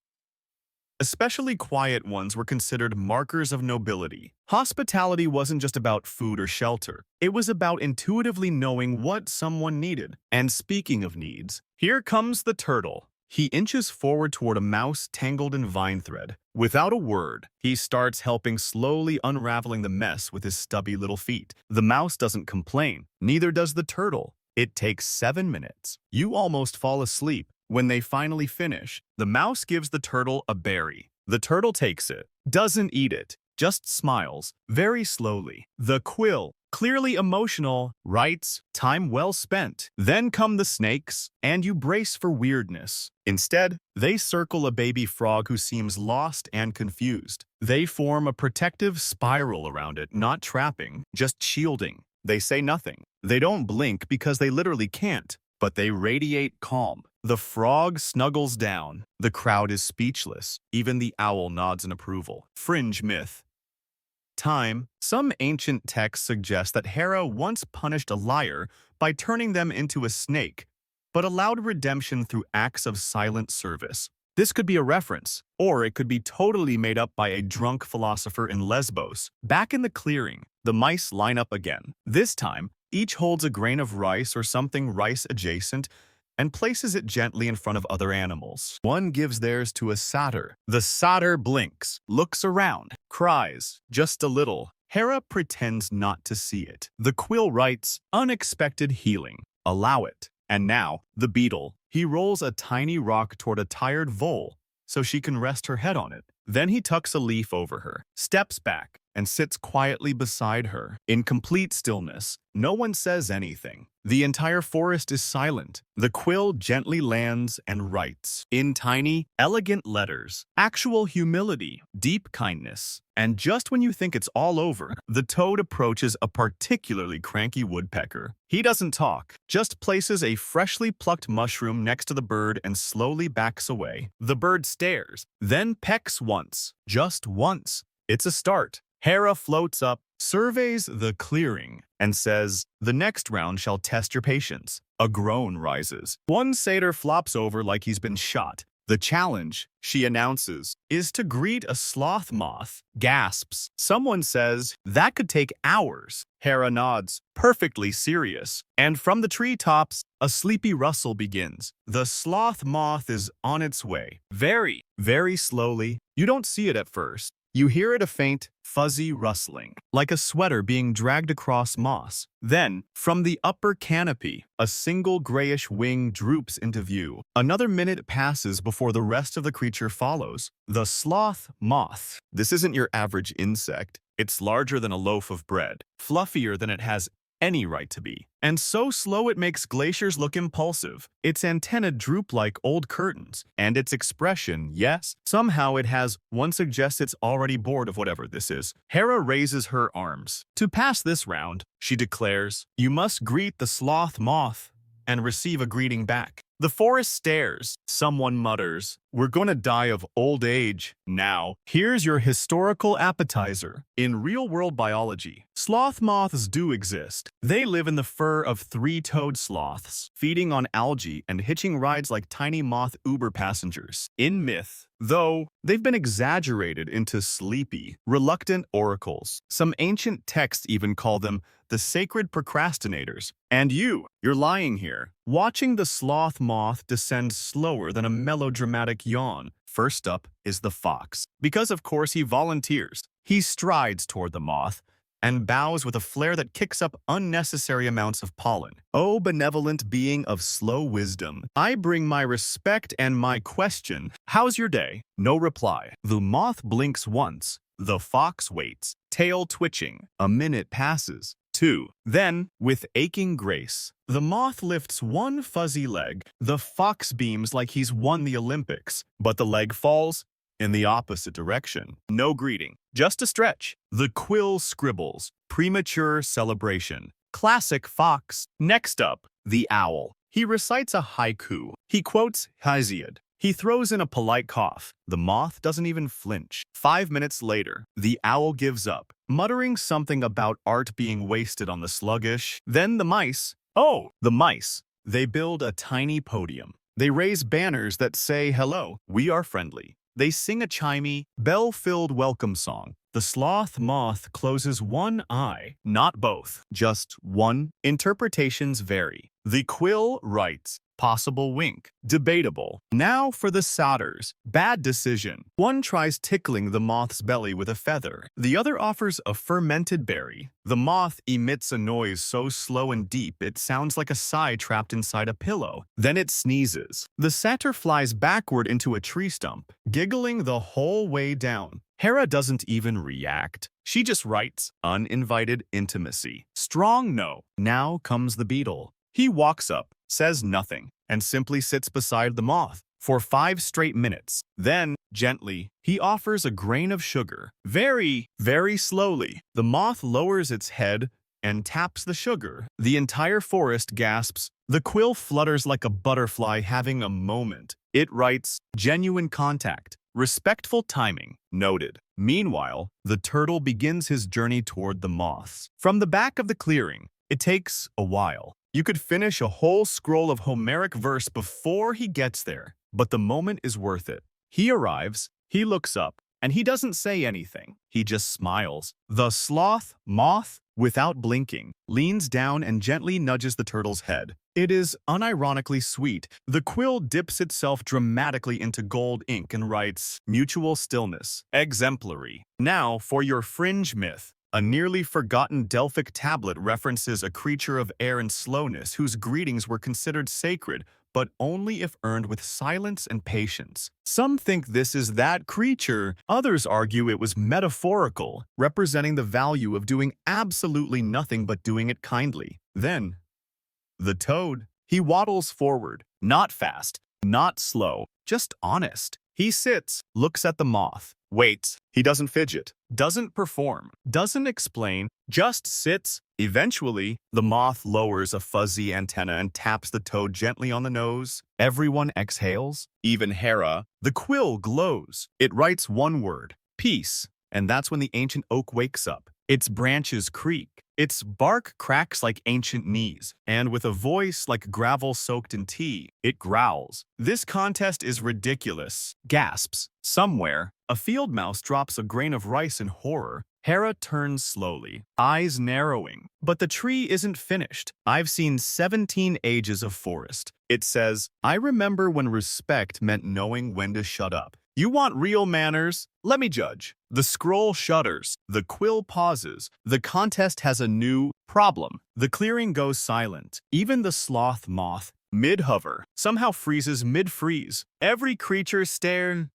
especially quiet ones, were considered markers of nobility. Hospitality wasn't just about food or shelter. It was about intuitively knowing what someone needed. And speaking of needs, here comes the turtle. He inches forward toward a mouse tangled in vine thread. Without a word, he starts helping, slowly unraveling the mess with his stubby little feet. The mouse doesn't complain, neither does the turtle. It takes 7 minutes. You almost fall asleep. When they finally finish, the mouse gives the turtle a berry. The turtle takes it, doesn't eat it, just smiles, very slowly. The quill, clearly emotional, writes, "Time well spent." Then come the snakes, and you brace for weirdness. Instead, they circle a baby frog who seems lost and confused. They form a protective spiral around it, not trapping, just shielding. They say nothing. They don't blink because they literally can't, but they radiate calm. The frog snuggles down. The crowd is speechless. Even the owl nods in approval. Fringe myth. Time. Some ancient texts suggest that Hera once punished a liar by turning them into a snake, but allowed redemption through acts of silent service. This could be a reference, or it could be totally made up by a drunk philosopher in Lesbos. Back in the clearing, the mice line up again. This time, each holds a grain of rice or something rice-adjacent and places it gently in front of other animals. One gives theirs to a satyr. The satyr blinks, looks around, cries, just a little. Hera pretends not to see it. The quill writes, "Unexpected healing. Allow it." And now, the beetle. He rolls a tiny rock toward a tired vole so she can rest her head on it. Then he tucks a leaf over her, steps back, and sits quietly beside her. In complete stillness, no one says anything. The entire forest is silent. The quill gently lands and writes, in tiny, elegant letters, actual humility, deep kindness. And just when you think it's all over, the toad approaches a particularly cranky woodpecker. He doesn't talk, just places a freshly plucked mushroom next to the bird and slowly backs away. The bird stares, then pecks once, just once. It's a start. Hera floats up, surveys the clearing, and says, "The next round shall test your patience." A groan rises. One satyr flops over like he's been shot. The challenge, she announces, is to greet a sloth moth. Gasps. Someone says, "That could take hours." Hera nods, perfectly serious. And from the treetops, a sleepy rustle begins. The sloth moth is on its way. Very, very slowly. You don't see it at first. You hear it, a faint, fuzzy rustling, like a sweater being dragged across moss. Then, from the upper canopy, a single grayish wing droops into view. Another minute passes before the rest of the creature follows. The sloth moth. This isn't your average insect. It's larger than a loaf of bread, fluffier than it has any right to be, and so slow it makes glaciers look impulsive. Its antennae droop like old curtains, and its expression, yes, somehow it has, one suggests it's already bored of whatever this is. Hera raises her arms. To pass this round, she declares, "You must greet the sloth moth," and receive a greeting back. The forest stares. Someone mutters, "We're gonna die of old age." Now, here's your historical appetizer. In real-world biology, sloth moths do exist. They live in the fur of three-toed sloths, feeding on algae and hitching rides like tiny moth Uber passengers. In myth, though, they've been exaggerated into sleepy, reluctant oracles. Some ancient texts even call them the sacred procrastinators. And you're lying here, watching the sloth moth descend slower than a melodramatic yawn. First up is the fox. Because of course he volunteers. He strides toward the moth and bows with a flair that kicks up unnecessary amounts of pollen. "Oh, benevolent being of slow wisdom, I bring my respect and my question. How's your day?" No reply. The moth blinks once. The fox waits, tail twitching. A minute passes. 2. Then, with aching grace, the moth lifts one fuzzy leg. The fox beams like he's won the Olympics, but the leg falls in the opposite direction. No greeting, just a stretch. The quill scribbles, premature celebration. Classic fox. Next up, the owl. He recites a haiku. He quotes Hesiod. He throws in a polite cough. The moth doesn't even flinch. 5 minutes later, the owl gives up, muttering something about art being wasted on the sluggish. Then the mice, they build a tiny podium. They raise banners that say, "Hello, we are friendly." They sing a chimey, bell-filled welcome song. The sloth moth closes one eye, not both, just one. Interpretations vary. The quill writes, possible wink, debatable. Now for the satyrs. Bad decision. One tries tickling the moth's belly with a feather. The other offers a fermented berry. The moth emits a noise so slow and deep it sounds like a sigh trapped inside a pillow. Then it sneezes. The satyr flies backward into a tree stump, giggling the whole way down. Hera doesn't even react. She just writes, uninvited intimacy. Strong no. Now comes the beetle. He walks up, says nothing, and simply sits beside the moth for 5 straight minutes. Then, gently, he offers a grain of sugar. Very, very slowly, the moth lowers its head and taps the sugar. The entire forest gasps. The quill flutters like a butterfly having a moment. It writes, genuine contact. Respectful timing, noted. Meanwhile, the turtle begins his journey toward the moths. From the back of the clearing, it takes a while. You could finish a whole scroll of Homeric verse before he gets there, but the moment is worth it. He arrives, he looks up, and he doesn't say anything. He just smiles. The sloth moth, without blinking, leans down and gently nudges the turtle's head. It is unironically sweet. The quill dips itself dramatically into gold ink and writes, mutual stillness, exemplary. Now for your fringe myth. A nearly forgotten Delphic tablet references a creature of air and slowness whose greetings were considered sacred, but only if earned with silence and patience. Some think this is that creature. Others argue it was metaphorical, representing the value of doing absolutely nothing but doing it kindly. Then, the toad. He waddles forward, not fast, not slow, just honest. He sits, looks at the moth, waits. He doesn't fidget, doesn't perform, doesn't explain, just sits. Eventually, the moth lowers a fuzzy antenna and taps the toad gently on the nose. Everyone exhales, even Hera. The quill glows. It writes one word, peace. And that's when the ancient oak wakes up. Its branches creak. Its bark cracks like ancient knees, and with a voice like gravel soaked in tea, it growls. This contest is ridiculous. Gasps. Somewhere, a field mouse drops a grain of rice in horror. Hera turns slowly, eyes narrowing. But the tree isn't finished. I've seen 17 ages of forest. It says, I remember when respect meant knowing when to shut up. You want real manners? Let me judge. The scroll shudders. The quill pauses. The contest has a new problem. The clearing goes silent. Even the sloth moth, mid-hover, somehow freezes mid-freeze. Every creature stares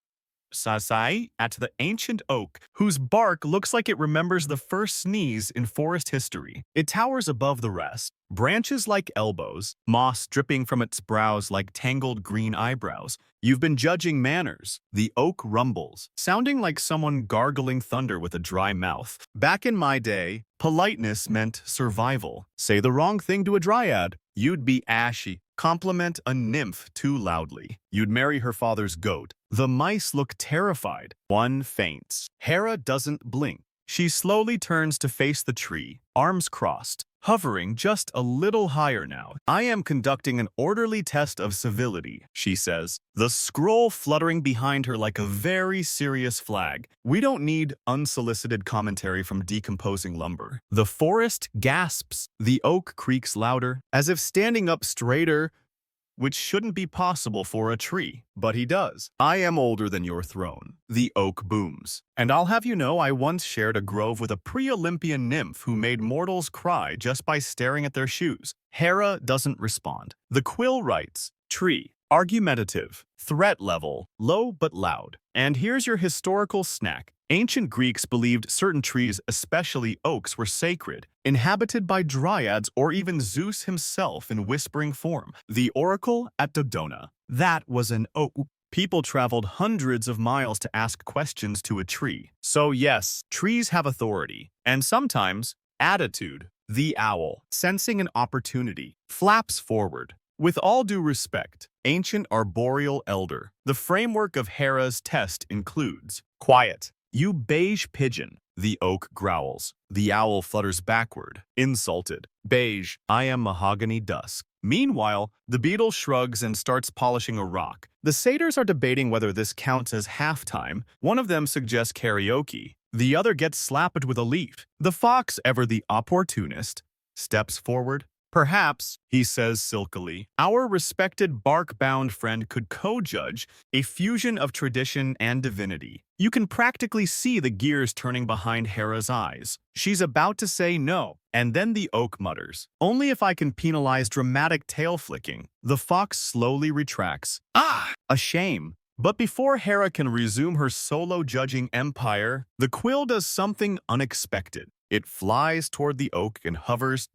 at the ancient oak, whose bark looks like it remembers the first sneeze in forest history. It towers above the rest, branches like elbows, moss dripping from its brows like tangled green eyebrows. You've been judging manners. The oak rumbles, sounding like someone gargling thunder with a dry mouth. Back in my day, politeness meant survival. Say the wrong thing to a dryad, you'd be ashy. Compliment a nymph too loudly, you'd marry her father's goat. The mice look terrified. One faints. Hera doesn't blink. She slowly turns to face the tree, arms crossed, hovering just a little higher now. I am conducting an orderly test of civility, she says, the scroll fluttering behind her like a very serious flag. We don't need unsolicited commentary from decomposing lumber. The forest gasps. The oak creaks louder, as if standing up straighter, which shouldn't be possible for a tree, but he does. I am older than your throne, the oak booms. And I'll have you know I once shared a grove with a pre-Olympian nymph who made mortals cry just by staring at their shoes. Hera doesn't respond. The quill writes, tree, argumentative, threat level, low but loud. And here's your historical snack. Ancient Greeks believed certain trees, especially oaks, were sacred, inhabited by dryads or even Zeus himself in whispering form. The oracle at Dodona. That was an oak. People traveled hundreds of miles to ask questions to a tree. So yes, trees have authority. And sometimes, attitude. The owl, sensing an opportunity, flaps forward, With all due respect, ancient arboreal elder, the framework of Hera's test includes quiet. You beige pigeon. The oak growls. The owl flutters backward, insulted. Beige, I am mahogany dusk. Meanwhile, the beetle shrugs and starts polishing a rock. The satyrs are debating whether this counts as halftime. One of them suggests karaoke. The other gets slapped with a leaf. The fox, ever the opportunist, steps forward. Perhaps, he says silkily, our respected bark-bound friend could co-judge a fusion of tradition and divinity. You can practically see the gears turning behind Hera's eyes. She's about to say no, and then the oak mutters, only if I can penalize dramatic tail flicking. The fox slowly retracts. Ah, a shame. But before Hera can resume her solo judging empire, the quill does something unexpected. It flies toward the oak and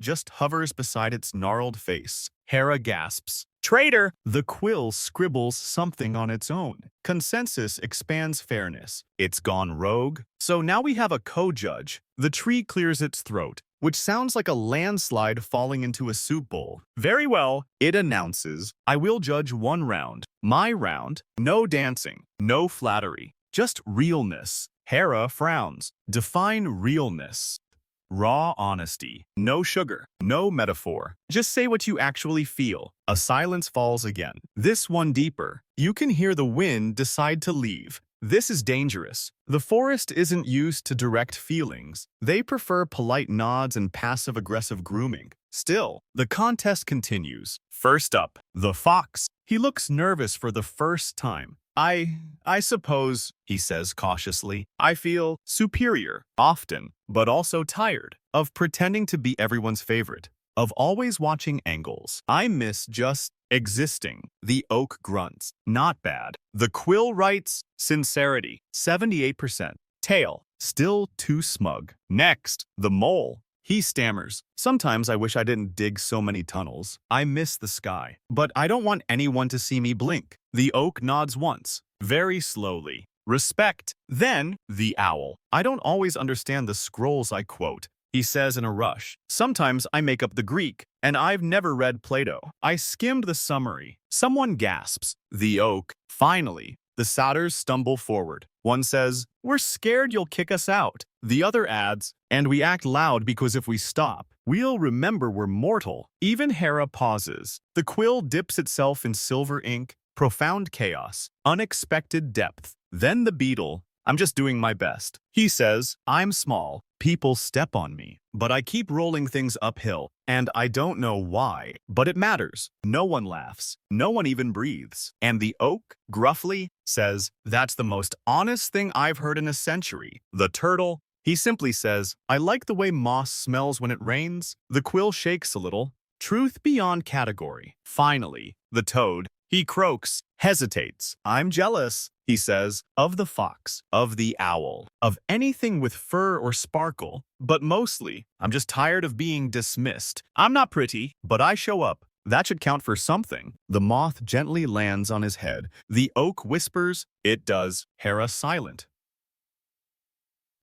just hovers beside its gnarled face. Hera gasps. Traitor! The quill scribbles something on its own. Consensus expands fairness. It's gone rogue. So now we have a co-judge. The tree clears its throat, which sounds like a landslide falling into a soup bowl. Very well, it announces, I will judge one round. My round. No dancing. No flattery. Just realness. Hera frowns. Define realness. Raw honesty. No sugar. No metaphor. Just say what you actually feel. A silence falls again. This one deeper. You can hear the wind decide to leave. This is dangerous. The forest isn't used to direct feelings. They prefer polite nods and passive-aggressive grooming. Still, the contest continues. First up, the fox. He looks nervous for the first time. I suppose, he says cautiously, I feel superior, often, but also tired, of pretending to be everyone's favorite, of always watching angles. I miss just existing. The oak grunts. Not bad. The quill writes, sincerity, 78%. Tail, still too smug. Next, the mole. He stammers. Sometimes I wish I didn't dig so many tunnels. I miss the sky. But I don't want anyone to see me blink. The oak nods once, very slowly. Respect. Then, the owl. I don't always understand the scrolls I quote, he says in a rush. Sometimes I make up the Greek, and I've never read Plato. I skimmed the summary. Someone gasps. The oak. Finally. The satyrs stumble forward. One says, we're scared you'll kick us out. The other adds, and we act loud because if we stop, we'll remember we're mortal. Even Hera pauses. The quill dips itself in silver ink. Profound chaos. Unexpected depth. Then the beetle. I'm just doing my best. He says, I'm small. People step on me. But I keep rolling things uphill. And I don't know why. But it matters. No one laughs. No one even breathes. And the oak, gruffly, says, that's the most honest thing I've heard in a century. The turtle, he simply says, I like the way moss smells when it rains. The quill shakes a little. Truth beyond category. Finally, the toad, he croaks, hesitates. I'm jealous, he says, of the fox, of the owl, of anything with fur or sparkle. But mostly, I'm just tired of being dismissed. I'm not pretty, but I show up. That should count for something. The moth gently lands on his head. The oak whispers, it does. Hera silent.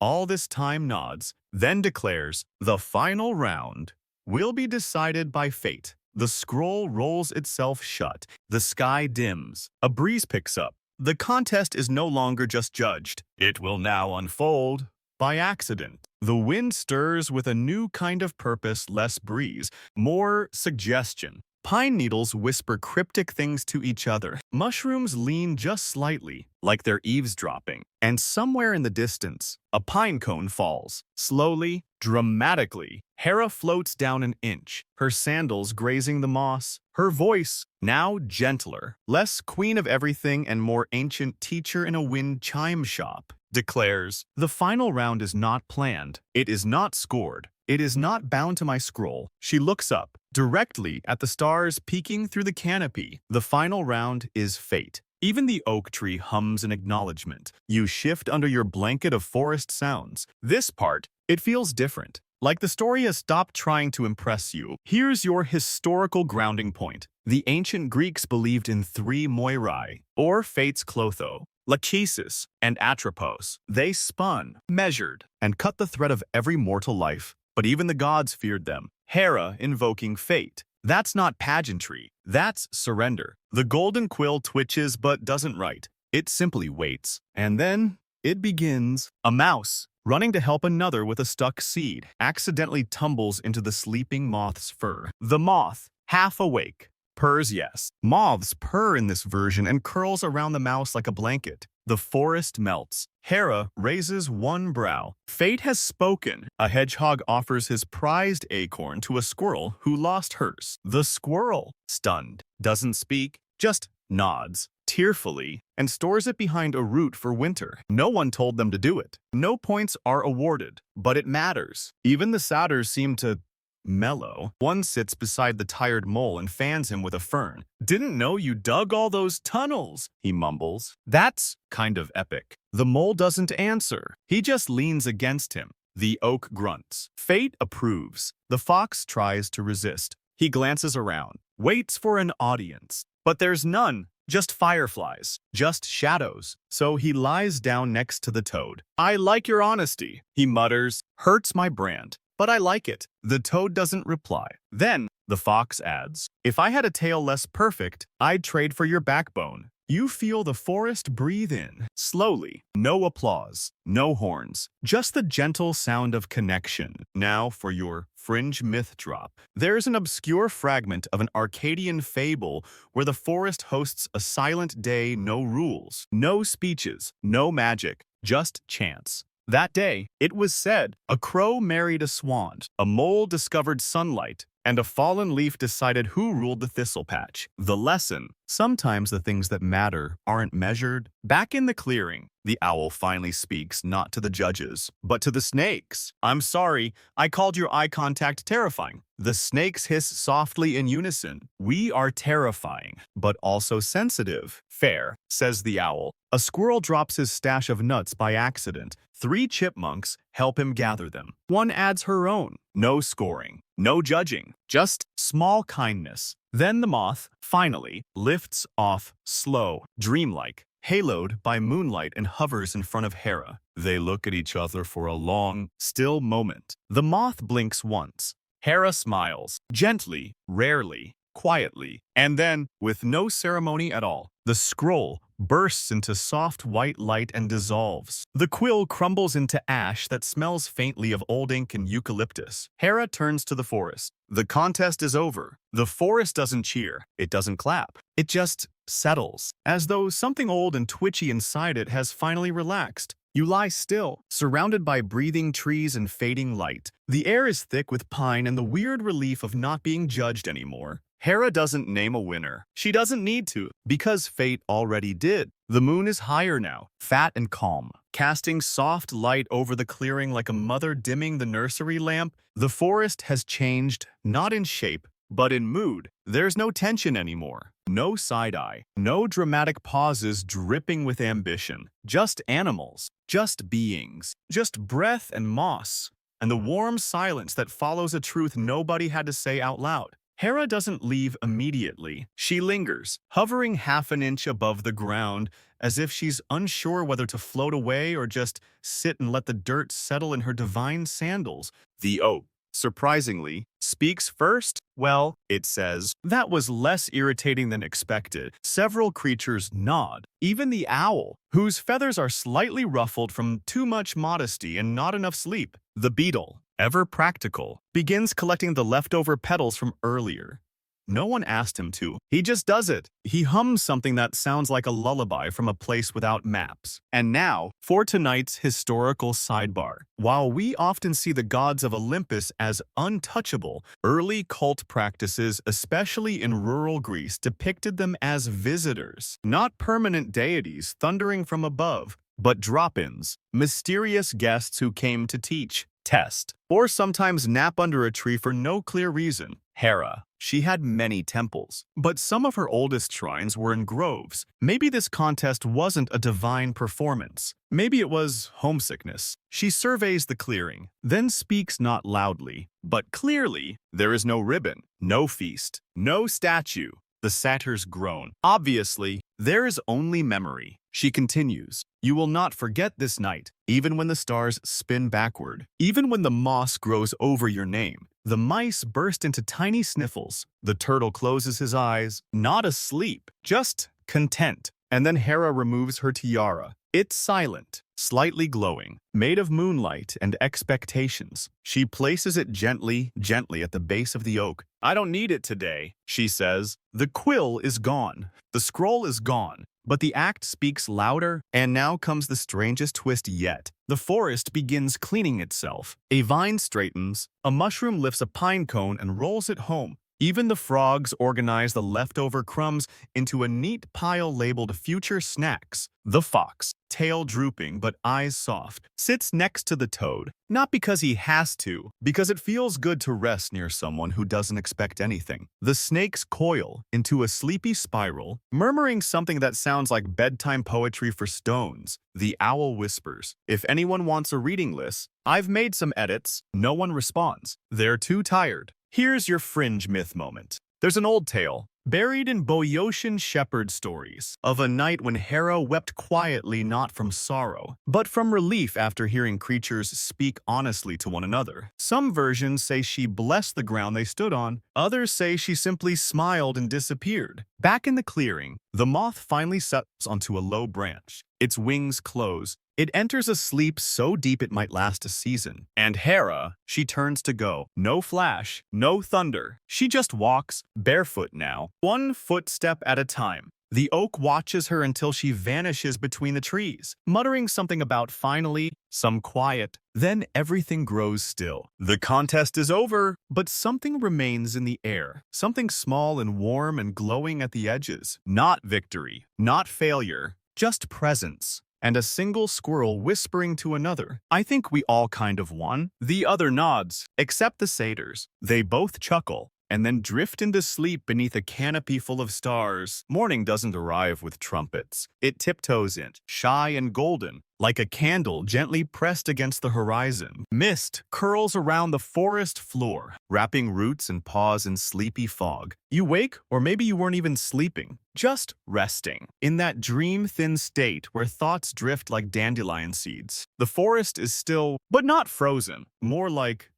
All this time nods, then declares, the final round will be decided by fate. The scroll rolls itself shut. The sky dims. A breeze picks up. The contest is no longer just judged. It will now unfold by accident. The wind stirs with a new kind of purpose, less breeze, more suggestion. Pine needles whisper cryptic things to each other. Mushrooms lean just slightly, like they're eavesdropping. And somewhere in the distance, a pine cone falls. Slowly, dramatically, Hera floats down an inch, her sandals grazing the moss. Her voice, now gentler, less queen of everything and more ancient teacher in a wind chime shop, declares, the final round is not planned. It is not scored. It is not bound to my scroll. She looks up, directly at the stars peeking through the canopy. The final round is fate. Even the oak tree hums an acknowledgement. You shift under your blanket of forest sounds. This part, it feels different. Like the story has stopped trying to impress you. Here's your historical grounding point. The ancient Greeks believed in three moirai, or fates Clotho, Lachesis, and Atropos. They spun, measured, and cut the thread of every mortal life. But even the gods feared them. Hera invoking fate. That's not pageantry. That's surrender. The golden quill twitches but doesn't write. It simply waits. And then it begins. A mouse, running to help another with a stuck seed, accidentally tumbles into the sleeping moth's fur. The moth, half awake, purrs yes. Moths purr in this version and curls around the mouse like a blanket. The forest melts. Hera raises one brow. Fate has spoken. A hedgehog offers his prized acorn to a squirrel who lost hers. The squirrel, stunned, doesn't speak, just nods tearfully and stores it behind a root for winter. No one told them to do it. No points are awarded, but it matters. Even the satyrs seem to mellow. One sits beside the tired mole and fans him with a fern. "Didn't know you dug all those tunnels," he mumbles. That's kind of epic. The mole doesn't answer. He just leans against him. The oak grunts. Fate approves. The fox tries to resist. He glances around, waits for an audience. But there's none. Just fireflies, just shadows. So he lies down next to the toad. "I like your honesty," he mutters. "Hurts my brand, but I like it." The toad doesn't reply. Then the fox adds, "If I had a tail less perfect, I'd trade for your backbone." You feel the forest breathe in, slowly. No applause, no horns, just the gentle sound of connection. Now for your fringe myth drop. There's an obscure fragment of an Arcadian fable where the forest hosts a silent day, no rules, no speeches, no magic, just chance. That day, it was said, a crow married a swan, a mole discovered sunlight, and a fallen leaf decided who ruled the thistle patch. The lesson: sometimes the things that matter aren't measured. Back in the clearing, the owl finally speaks, not to the judges, but to the snakes. "I'm sorry, I called your eye contact terrifying." The snakes hiss softly in unison. "We are terrifying, but also sensitive." "Fair," says the owl. A squirrel drops his stash of nuts by accident. 3 chipmunks help him gather them. One adds her own. No scoring, no judging, just small kindness. Then the moth, finally, lifts off slow, dreamlike, haloed by moonlight and hovers in front of Hera. They look at each other for a long, still moment. The moth blinks once. Hera smiles, gently, rarely, quietly, and then, with no ceremony at all, the scroll bursts into soft white light and dissolves. The quill crumbles into ash that smells faintly of old ink and eucalyptus. Hera turns to the forest. The contest is over. The forest doesn't cheer. It doesn't clap. It just settles, as though something old and twitchy inside it has finally relaxed. You lie still, surrounded by breathing trees and fading light. The air is thick with pine and the weird relief of not being judged anymore. Hera doesn't name a winner. She doesn't need to, because fate already did. The moon is higher now, fat and calm, casting soft light over the clearing like a mother dimming the nursery lamp. The forest has changed, not in shape, but in mood. There's no tension anymore. No side-eye. No dramatic pauses dripping with ambition. Just animals. Just beings. Just breath and moss. And the warm silence that follows a truth nobody had to say out loud. Hera doesn't leave immediately. She lingers, hovering half an inch above the ground, as if she's unsure whether to float away or just sit and let the dirt settle in her divine sandals. The oak, surprisingly, speaks first. "Well," it says, "that was less irritating than expected." Several creatures nod, even the owl, whose feathers are slightly ruffled from too much modesty and not enough sleep. The beetle, ever practical, begins collecting the leftover petals from earlier. No one asked him to. He just does it. He hums something that sounds like a lullaby from a place without maps. And now, for tonight's historical sidebar. While we often see the gods of Olympus as untouchable, early cult practices, especially in rural Greece, depicted them as visitors, not permanent deities thundering from above, but drop-ins, mysterious guests who came to teach, test, or sometimes nap under a tree for no clear reason. Hera. She had many temples, but some of her oldest shrines were in groves. Maybe this contest wasn't a divine performance. Maybe it was homesickness. She surveys the clearing, then speaks not loudly, but clearly. There is no ribbon, no feast, no statue. The satyrs groan. Obviously, there is only memory. She continues, "You will not forget this night, even when the stars spin backward, even when the moss grows over your name. The mice burst into tiny sniffles. The turtle closes his eyes, not asleep, just content. And then Hera removes her tiara. It's silent, slightly glowing, made of moonlight and expectations. She places it gently at the base of the oak. "I don't need it today," she says. The quill is gone. The scroll is gone. But the act speaks louder, and now comes the strangest twist yet. The forest begins cleaning itself. A vine straightens, a mushroom lifts a pine cone and rolls it home. Even the frogs organize the leftover crumbs into a neat pile labeled future snacks. The fox, tail drooping but eyes soft, sits next to the toad, not because he has to, because it feels good to rest near someone who doesn't expect anything. The snakes coil into a sleepy spiral, murmuring something that sounds like bedtime poetry for stones. The owl whispers, "If anyone wants a reading list, I've made some edits." No one responds. They're too tired. Here's your fringe myth moment. There's an old tale, buried in Boeotian shepherd stories, of a night when Hera wept quietly not from sorrow, but from relief after hearing creatures speak honestly to one another. Some versions say she blessed the ground they stood on, others say she simply smiled and disappeared. Back in the clearing, the moth finally settles onto a low branch. Its wings close. It enters a sleep so deep it might last a season. And Hera, she turns to go. No flash, no thunder. She just walks, barefoot now, one footstep at a time. The oak watches her until she vanishes between the trees, muttering something about finally, some quiet. Then everything grows still. The contest is over, but something remains in the air. Something small and warm and glowing at the edges. Not victory, not failure, just presence. And a single squirrel whispering to another, "I think we all kind of won." The other nods, except the satyrs. They both chuckle, and then drift into sleep beneath a canopy full of stars. Morning doesn't arrive with trumpets. It tiptoes in, shy and golden, like a candle gently pressed against the horizon. Mist curls around the forest floor, wrapping roots and paws in sleepy fog. You wake, or maybe you weren't even sleeping, just resting, in that dream-thin state where thoughts drift like dandelion seeds. The forest is still, but not frozen, more like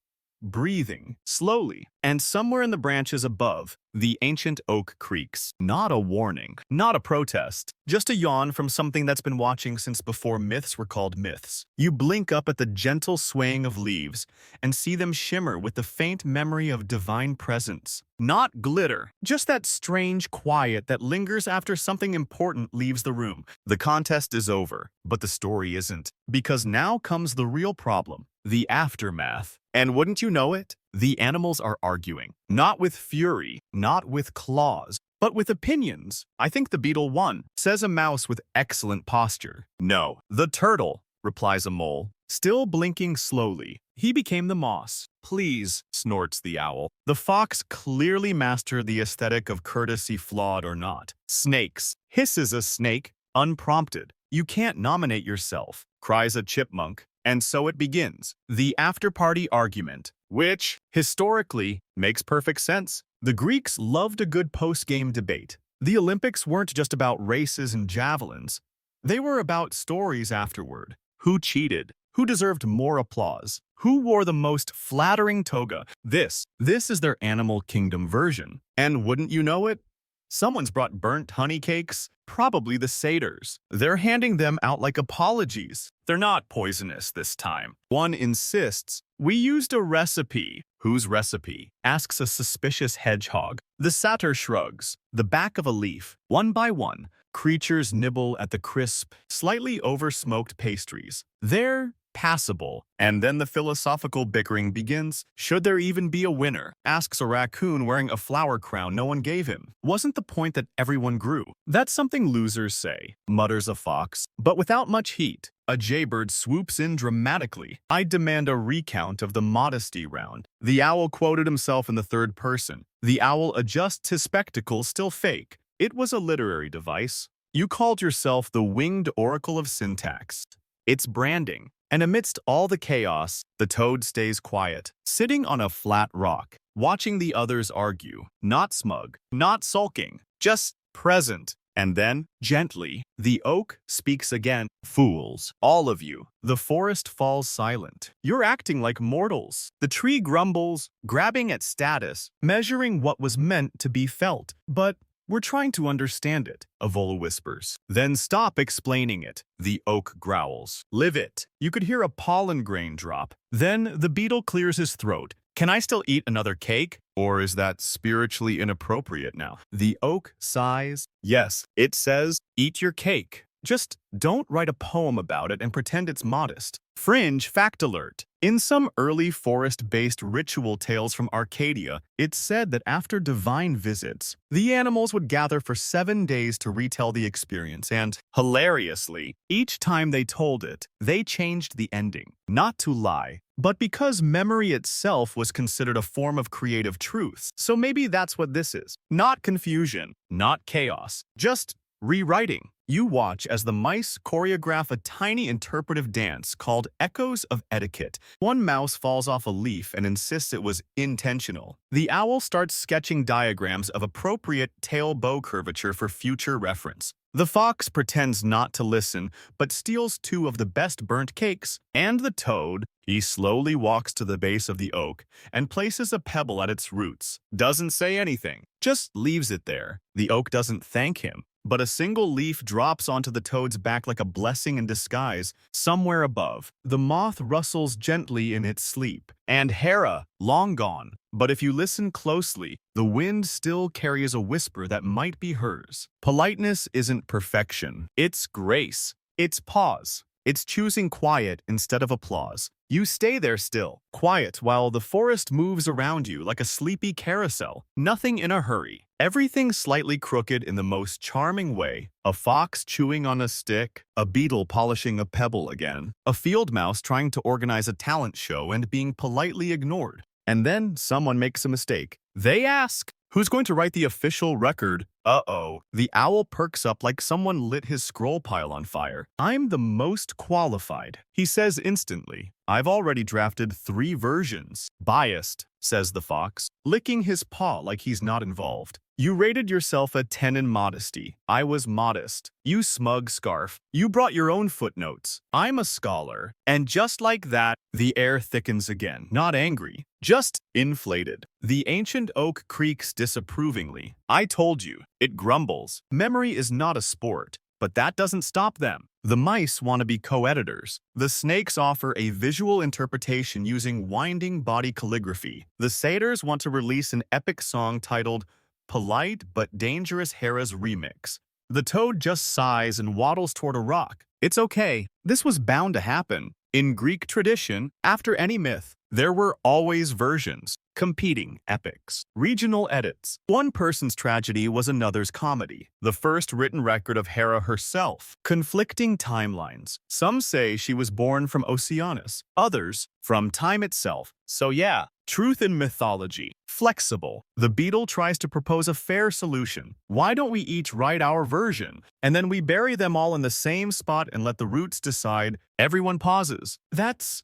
breathing, slowly, and somewhere in the branches above, the ancient oak creaks. Not a warning, not a protest, just a yawn from something that's been watching since before myths were called myths. You blink up at the gentle swaying of leaves and see them shimmer with the faint memory of divine presence. Not glitter, just that strange quiet that lingers after something important leaves the room. The contest is over, but the story isn't, because now comes the real problem, the aftermath. And wouldn't you know it? The animals are arguing, not with fury, not with claws, but with opinions. "I think the beetle won," says a mouse with excellent posture. "No, the turtle," replies a mole, still blinking slowly. "He became the moss." "Please," snorts the owl. The fox clearly mastered the aesthetic of courtesy, flawed or not. "Snakes," hisses a snake, unprompted. "You can't nominate yourself," cries a chipmunk. And so it begins, the after-party argument, which, historically, makes perfect sense. The Greeks loved a good post-game debate. The Olympics weren't just about races and javelins. They were about stories afterward. Who cheated? Who deserved more applause? Who wore the most flattering toga? This is their animal kingdom version. And wouldn't you know it? Someone's brought burnt honey cakes, probably the satyrs. They're handing them out like apologies. They're not poisonous this time. One insists, "We used a recipe." "Whose recipe?" asks a suspicious hedgehog. The satyr shrugs. The back of a leaf. One by one, creatures nibble at the crisp, slightly over-smoked pastries. They're passable. And then the philosophical bickering begins. "Should there even be a winner?" asks a raccoon wearing a flower crown no one gave him. "Wasn't the point that everyone grew?" "That's something losers say," mutters a fox. But without much heat, a jaybird swoops in dramatically. "I demand a recount of the modesty round." The owl quoted himself in the third person. The owl adjusts his spectacles, still fake. "It was a literary device. You called yourself the winged oracle of syntax. It's branding." And amidst all the chaos, the toad stays quiet, sitting on a flat rock, watching the others argue, not smug, not sulking, just present. And then, gently, the oak speaks again. Fools, all of you. The forest falls silent. You're acting like mortals. The tree grumbles, grabbing at status, measuring what was meant to be felt. But we're trying to understand it, Avola whispers. Then stop explaining it, the oak growls. Live it. You could hear a pollen grain drop. Then the beetle clears his throat. Can I still eat another cake? Or is that spiritually inappropriate now? The oak sighs. Yes, it says, eat your cake. Just don't write a poem about it and pretend it's modest. Fringe fact alert. In some early forest-based ritual tales from Arcadia, it's said that after divine visits, the animals would gather for 7 days to retell the experience and, hilariously, each time they told it, they changed the ending. Not to lie, but because memory itself was considered a form of creative truth. So maybe that's what this is. Not confusion, not chaos, just rewriting. You watch as the mice choreograph a tiny interpretive dance called Echoes of Etiquette. One mouse falls off a leaf and insists it was intentional. The owl starts sketching diagrams of appropriate tail bow curvature for future reference. The fox pretends not to listen, but steals 2 of the best burnt cakes. And the toad, he slowly walks to the base of the oak and places a pebble at its roots. Doesn't say anything, just leaves it there. The oak doesn't thank him, but a single leaf drops onto the toad's back like a blessing in disguise. Somewhere above, the moth rustles gently in its sleep. And Hera, long gone. But if you listen closely, the wind still carries a whisper that might be hers. Politeness isn't perfection. It's grace. It's pause. It's choosing quiet instead of applause. You stay there still, quiet, while the forest moves around you like a sleepy carousel. Nothing in a hurry. Everything slightly crooked in the most charming way. A fox chewing on a stick, a beetle polishing a pebble again, a field mouse trying to organize a talent show and being politely ignored. And then someone makes a mistake. They ask, who's going to write the official record? Uh-oh. The owl perks up like someone lit his scroll pile on fire. I'm the most qualified, he says instantly. I've already drafted 3 versions. Biased, says the fox, licking his paw like he's not involved. You rated yourself a 10 in modesty. I was modest. You smug scarf. You brought your own footnotes. I'm a scholar. And just like that, the air thickens again. Not angry, just inflated. The ancient oak creaks disapprovingly. I told you. It grumbles. Memory is not a sport. But that doesn't stop them. The mice want to be co-editors. The snakes offer a visual interpretation using winding body calligraphy. The satyrs want to release an epic song titled Polite but Dangerous Hera's Remix. The toad just sighs and waddles toward a rock. It's okay. This was bound to happen. In Greek tradition, after any myth, there were always versions, competing epics, regional edits. One person's tragedy was another's comedy. The first written record of Hera herself. Conflicting timelines. Some say she was born from Oceanus, others from time itself. So yeah, truth in mythology. Flexible. The beetle tries to propose a fair solution. Why don't we each write our version? And then we bury them all in the same spot and let the roots decide. Everyone pauses. That's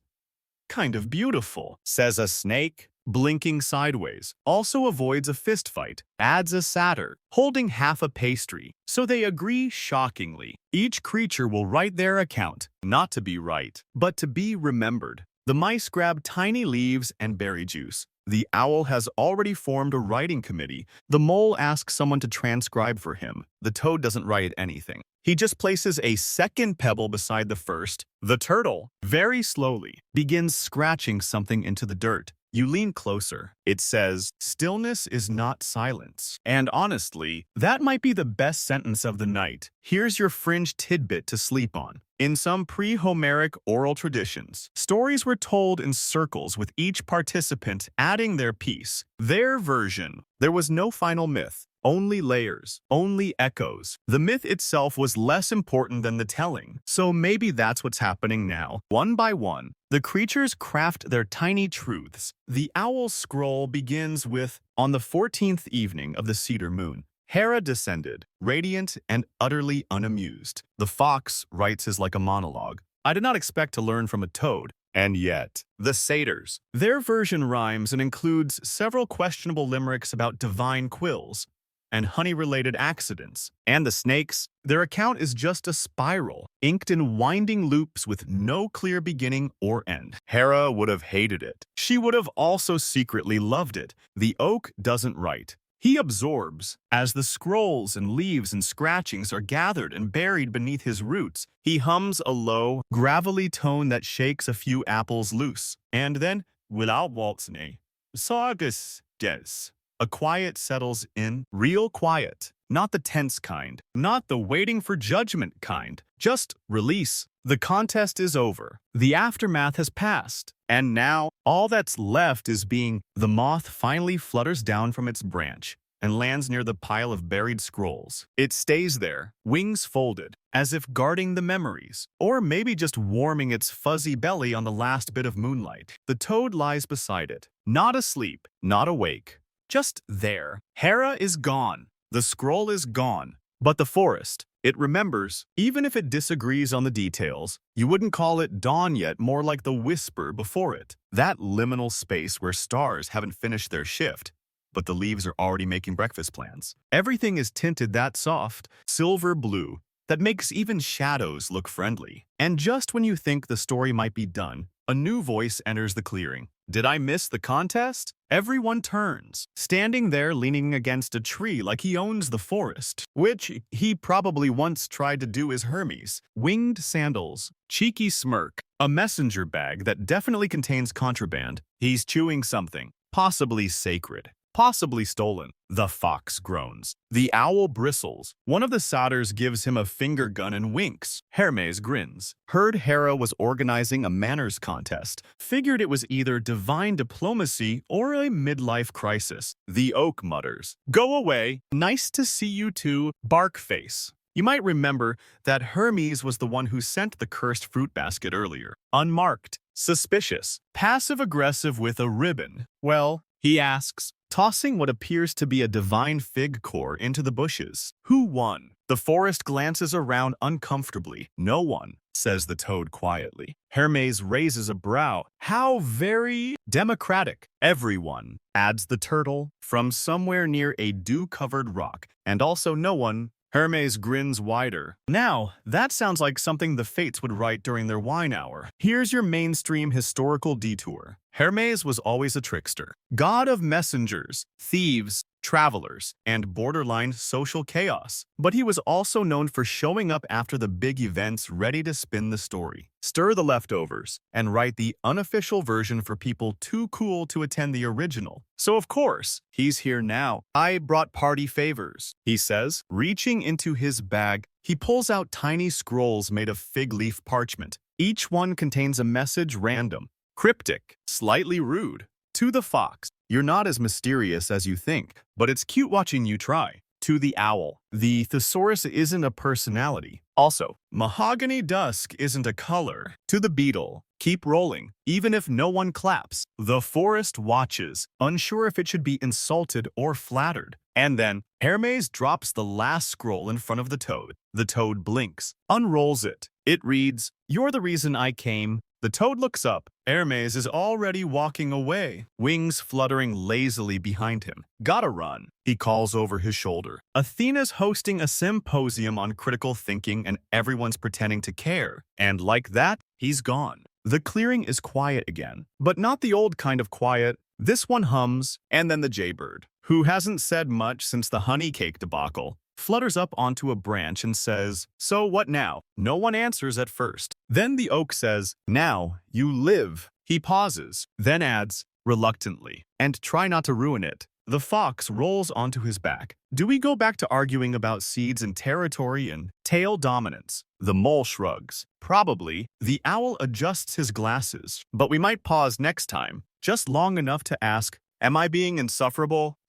kind of beautiful, says a snake, blinking sideways. Also avoids a fistfight, adds a satyr, holding half a pastry. So they agree shockingly. Each creature will write their account, not to be right, but to be remembered. The mice grab tiny leaves and berry juice. The owl has already formed a writing committee. The mole asks someone to transcribe for him. The toad doesn't write anything. He just places a second pebble beside the first. The turtle, very slowly, begins scratching something into the dirt. You lean closer. It says, "Stillness is not silence." And honestly, that might be the best sentence of the night. Here's your fringe tidbit to sleep on. In some pre-Homeric oral traditions, stories were told in circles with each participant adding their piece, their version. There was no final myth. Only layers, only echoes. The myth itself was less important than the telling. So maybe that's what's happening now. One by one, the creatures craft their tiny truths. The owl's scroll begins with, on the 14th evening of the cedar moon, Hera descended, radiant and utterly unamused. The fox writes his like a monologue. I did not expect to learn from a toad. And yet, the satyrs. Their version rhymes and includes several questionable limericks about divine quills. and honey-related accidents. And the snakes? Their account is just a spiral, inked in winding loops with no clear beginning or end. Hera would have hated it. She would have also secretly loved it. The oak doesn't write. He absorbs. As the scrolls and leaves and scratchings are gathered and buried beneath his roots, he hums a low, gravelly tone that shakes a few apples loose. And then, without waltzne, Saugus des. A quiet settles in, real quiet. Not the tense kind, not the waiting for judgment kind, just release. The contest is over. The aftermath has passed. And now, all that's left is being. The moth finally flutters down from its branch and lands near the pile of buried scrolls. It stays there, wings folded, as if guarding the memories, or maybe just warming its fuzzy belly on the last bit of moonlight. The toad lies beside it, not asleep, not awake, just there. Hera is gone. The scroll is gone. But the forest, it remembers, even if it disagrees on the details. You wouldn't call it dawn yet, more like the whisper before it. That liminal space where stars haven't finished their shift, but the leaves are already making breakfast plans. Everything is tinted that soft, silver blue, that makes even shadows look friendly. And just when you think the story might be done, a new voice enters the clearing. Did I miss the contest? Everyone turns, standing there leaning against a tree like he owns the forest, which he probably once tried to do as Hermes. Winged sandals, cheeky smirk, a messenger bag that definitely contains contraband. He's chewing something, possibly sacred. Possibly stolen. The fox groans. The owl bristles. One of the satyrs gives him a finger gun and winks. Hermes grins. Heard Hera was organizing a manners contest. Figured it was either divine diplomacy or a midlife crisis. The oak mutters. Go away. Nice to see you too, Barkface. You might remember that Hermes was the one who sent the cursed fruit basket earlier. Unmarked. Suspicious. Passive-aggressive with a ribbon. Well, he asks, tossing what appears to be a divine fig core into the bushes. Who won? The forest glances around uncomfortably. No one, says the toad quietly. Hermes raises a brow. How very democratic. Everyone, adds the turtle, from somewhere near a dew-covered rock. And also no one. Hermes grins wider. Now, that sounds like something the Fates would write during their wine hour. Here's your mainstream historical detour. Hermes was always a trickster, god of messengers, thieves, travelers, and borderline social chaos. But he was also known for showing up after the big events ready to spin the story, stir the leftovers, and write the unofficial version for people too cool to attend the original. So of course, he's here now. I brought party favors, he says. Reaching into his bag, he pulls out tiny scrolls made of fig leaf parchment. Each one contains a message random, cryptic, slightly rude. To the fox, you're not as mysterious as you think, but it's cute watching you try. To the owl, the thesaurus isn't a personality. Also, mahogany dusk isn't a color. To the beetle, keep rolling, even if no one claps. The forest watches, unsure if it should be insulted or flattered. And then, Hermes drops the last scroll in front of the toad. The toad blinks, unrolls it. It reads, "You're the reason I came." The toad looks up. Hermes is already walking away, wings fluttering lazily behind him. Gotta run, he calls over his shoulder. Athena's hosting a symposium on critical thinking and everyone's pretending to care. And like that, he's gone. The clearing is quiet again, but not the old kind of quiet. This one hums, and then the jaybird, who hasn't said much since the honey cake debacle, flutters up onto a branch and says, "So what now?" No one answers at first. Then the oak says, "Now, you live." He pauses, then adds, reluctantly, "And try not to ruin it." The fox rolls onto his back. Do we go back to arguing about seeds and territory and tail dominance? The mole shrugs. Probably. The owl adjusts his glasses. But we might pause next time, just long enough to ask, am I being insufferable?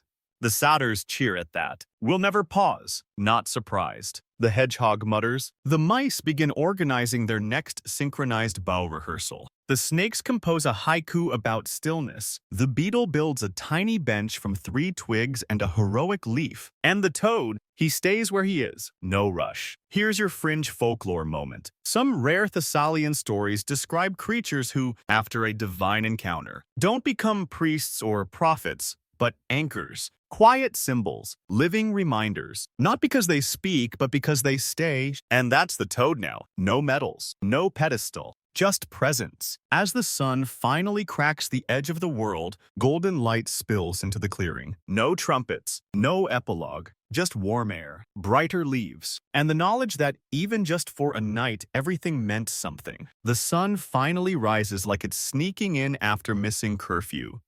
The satyrs cheer at that. We'll never pause, not surprised. The hedgehog mutters. The mice begin organizing their next synchronized bow rehearsal. The snakes compose a haiku about stillness. The beetle builds a tiny bench from 3 twigs and a heroic leaf. And the toad, he stays where he is. No rush. Here's your fringe folklore moment. Some rare Thessalian stories describe creatures who, after a divine encounter, don't become priests or prophets, but anchors. Quiet symbols, living reminders. Not because they speak, but because they stay. And that's the toad now. No medals, no pedestal, just presence. As the sun finally cracks the edge of the world, golden light spills into the clearing. No trumpets, no epilogue, just warm air, brighter leaves, and the knowledge that even just for a night, everything meant something. The sun finally rises like it's sneaking in after missing curfew.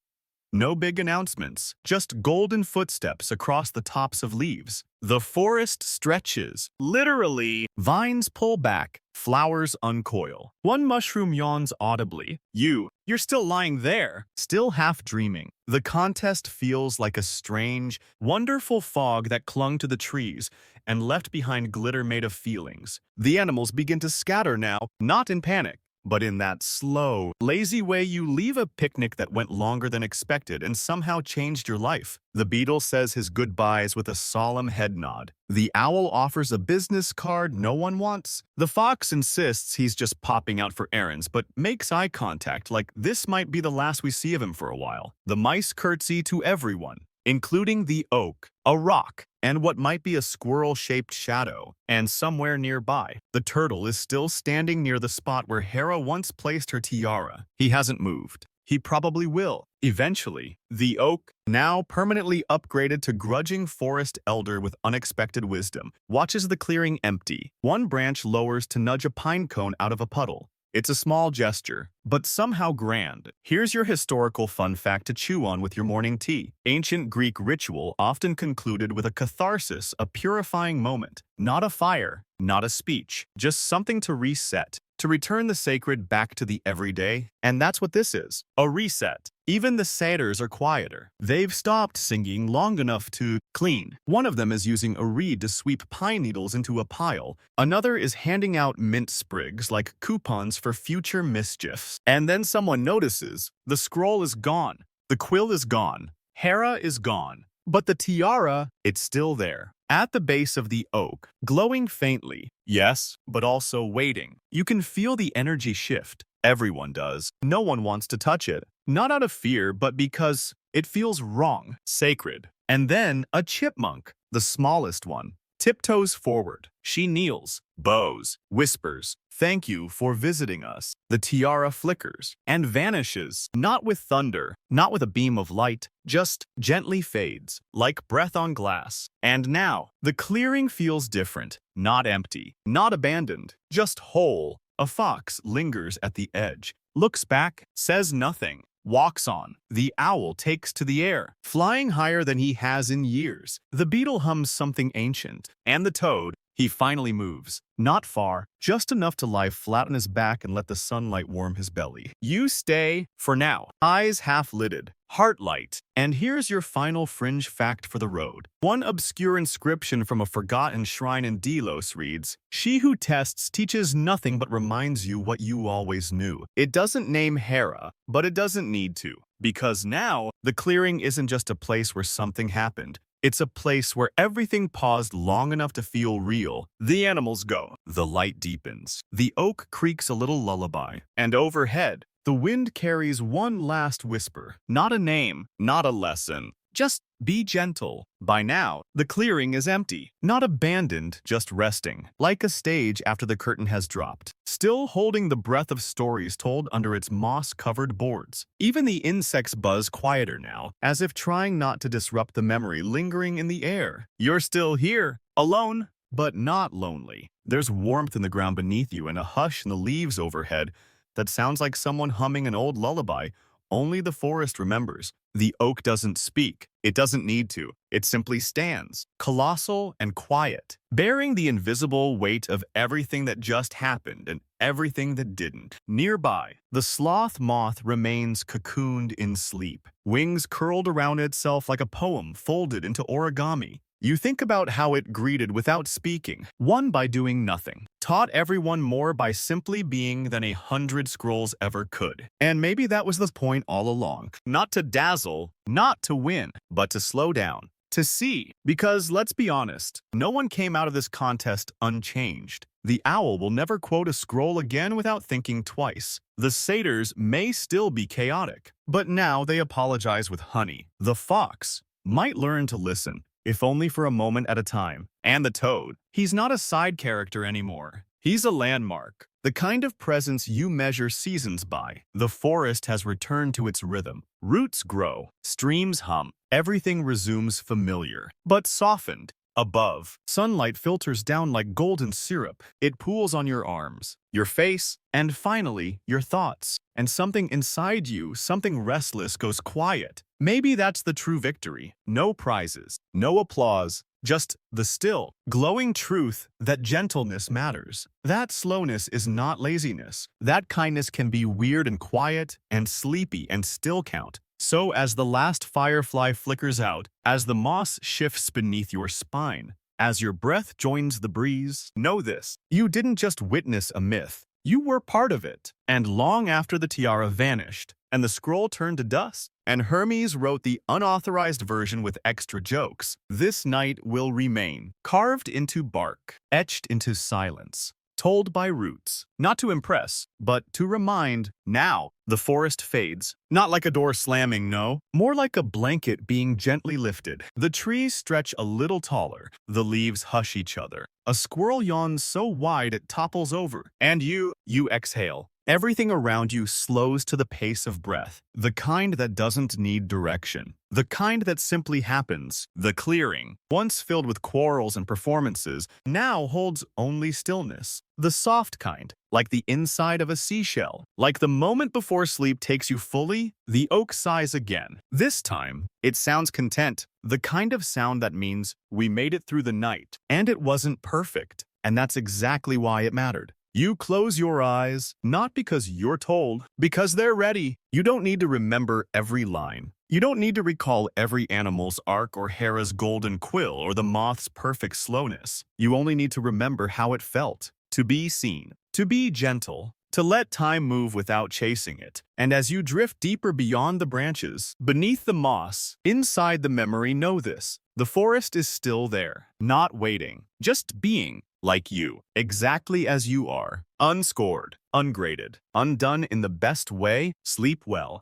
No big announcements, just golden footsteps across the tops of leaves. The forest stretches. Literally, vines pull back, flowers uncoil. One mushroom yawns audibly. You're still lying there, still half dreaming. The contest feels like a strange, wonderful fog that clung to the trees and left behind glitter made of feelings. The animals begin to scatter now, not in panic, but in that slow, lazy way you leave a picnic that went longer than expected and somehow changed your life. The beetle says his goodbyes with a solemn head nod. The owl offers a business card no one wants. The fox insists he's just popping out for errands, but makes eye contact like this might be the last we see of him for a while. The mice curtsey to everyone, including the oak, a rock, and what might be a squirrel-shaped shadow. And somewhere nearby, the turtle is still standing near the spot where Hera once placed her tiara. He hasn't moved. He probably will. Eventually, the oak, now permanently upgraded to grudging forest elder with unexpected wisdom, watches the clearing empty. One branch lowers to nudge a pine cone out of a puddle. It's a small gesture, but somehow grand. Here's your historical fun fact to chew on with your morning tea. Ancient Greek ritual often concluded with a catharsis, a purifying moment. Not a fire, not a speech, just something to reset, to return the sacred back to the everyday. And that's what this is, a reset. Even the satyrs are quieter. They've stopped singing long enough to clean. One of them is using a reed to sweep pine needles into a pile. Another is handing out mint sprigs like coupons for future mischiefs. And then someone notices the scroll is gone. The quill is gone. Hera is gone. But the tiara, it's still there. At the base of the oak, glowing faintly. Yes, but also waiting. You can feel the energy shift. Everyone does. No one wants to touch it. Not out of fear, but because it feels wrong, sacred. And then a chipmunk, the smallest one, tiptoes forward. She kneels, bows, whispers, "Thank you for visiting us." The tiara flickers and vanishes, not with thunder, not with a beam of light, just gently fades, like breath on glass. And now, the clearing feels different, not empty, not abandoned, just whole. A fox lingers at the edge, looks back, says nothing, walks on. The owl takes to the air, flying higher than he has in years. The beetle hums something ancient, and the toad, he finally moves. Not far, just enough to lie flat on his back and let the sunlight warm his belly. You stay, for now, eyes half-lidded, heart light. And here's your final fringe fact for the road. One obscure inscription from a forgotten shrine in Delos reads, "She who tests teaches nothing but reminds you what you always knew." It doesn't name Hera, but it doesn't need to. Because now, the clearing isn't just a place where something happened. It's a place where everything paused long enough to feel real. The animals go. The light deepens. The oak creaks a little lullaby. And overhead, the wind carries one last whisper. Not a name, not a lesson. Just be gentle. By now, the clearing is empty. Not abandoned, just resting. Like a stage after the curtain has dropped. Still holding the breath of stories told under its moss-covered boards. Even the insects buzz quieter now, as if trying not to disrupt the memory lingering in the air. You're still here, alone, but not lonely. There's warmth in the ground beneath you and a hush in the leaves overhead that sounds like someone humming an old lullaby. Only the forest remembers. The oak doesn't speak. It doesn't need to. It simply stands, colossal and quiet, bearing the invisible weight of everything that just happened and everything that didn't. Nearby, the sloth moth remains cocooned in sleep, wings curled around itself like a poem folded into origami. You think about how it greeted without speaking, won by doing nothing, taught everyone more by simply being than 100 scrolls ever could. And maybe that was the point all along. Not to dazzle, not to win, but to slow down, to see. Because let's be honest, no one came out of this contest unchanged. The owl will never quote a scroll again without thinking twice. The satyrs may still be chaotic, but now they apologize with honey. The fox might learn to listen, if only for a moment at a time. And the toad, he's not a side character anymore. He's a landmark, the kind of presence you measure seasons by. The forest has returned to its rhythm. Roots grow, streams hum, everything resumes familiar, but softened. Above, sunlight filters down like golden syrup. It pools on your arms, your face, and finally, your thoughts. And something inside you, something restless, goes quiet. Maybe that's the true victory. No prizes, no applause, just the still, glowing truth that gentleness matters. That slowness is not laziness. That kindness can be weird and quiet and sleepy and still count. So as the last firefly flickers out, as the moss shifts beneath your spine, as your breath joins the breeze, know this: you didn't just witness a myth, you were part of it. And long after the tiara vanished, and the scroll turned to dust, and Hermes wrote the unauthorized version with extra jokes, this night will remain, carved into bark, etched into silence, told by roots, not to impress, but to remind. Now, the forest fades, not like a door slamming, no, more like a blanket being gently lifted. The trees stretch a little taller, the leaves hush each other. A squirrel yawns so wide it topples over, and you exhale. Everything around you slows to the pace of breath, the kind that doesn't need direction, the kind that simply happens. The clearing, once filled with quarrels and performances, now holds only stillness. The soft kind, like the inside of a seashell. Like the moment before sleep takes you fully, the oak sighs again. This time, it sounds content, the kind of sound that means we made it through the night, and it wasn't perfect. And that's exactly why it mattered. You close your eyes, not because you're told, because they're ready. You don't need to remember every line. You don't need to recall every animal's arc or Hera's golden quill or the moth's perfect slowness. You only need to remember how it felt. To be seen, to be gentle, to let time move without chasing it. And as you drift deeper beyond the branches, beneath the moss, inside the memory, know this: the forest is still there, not waiting, just being. Like you, exactly as you are, unscored, ungraded, undone in the best way. Sleep well.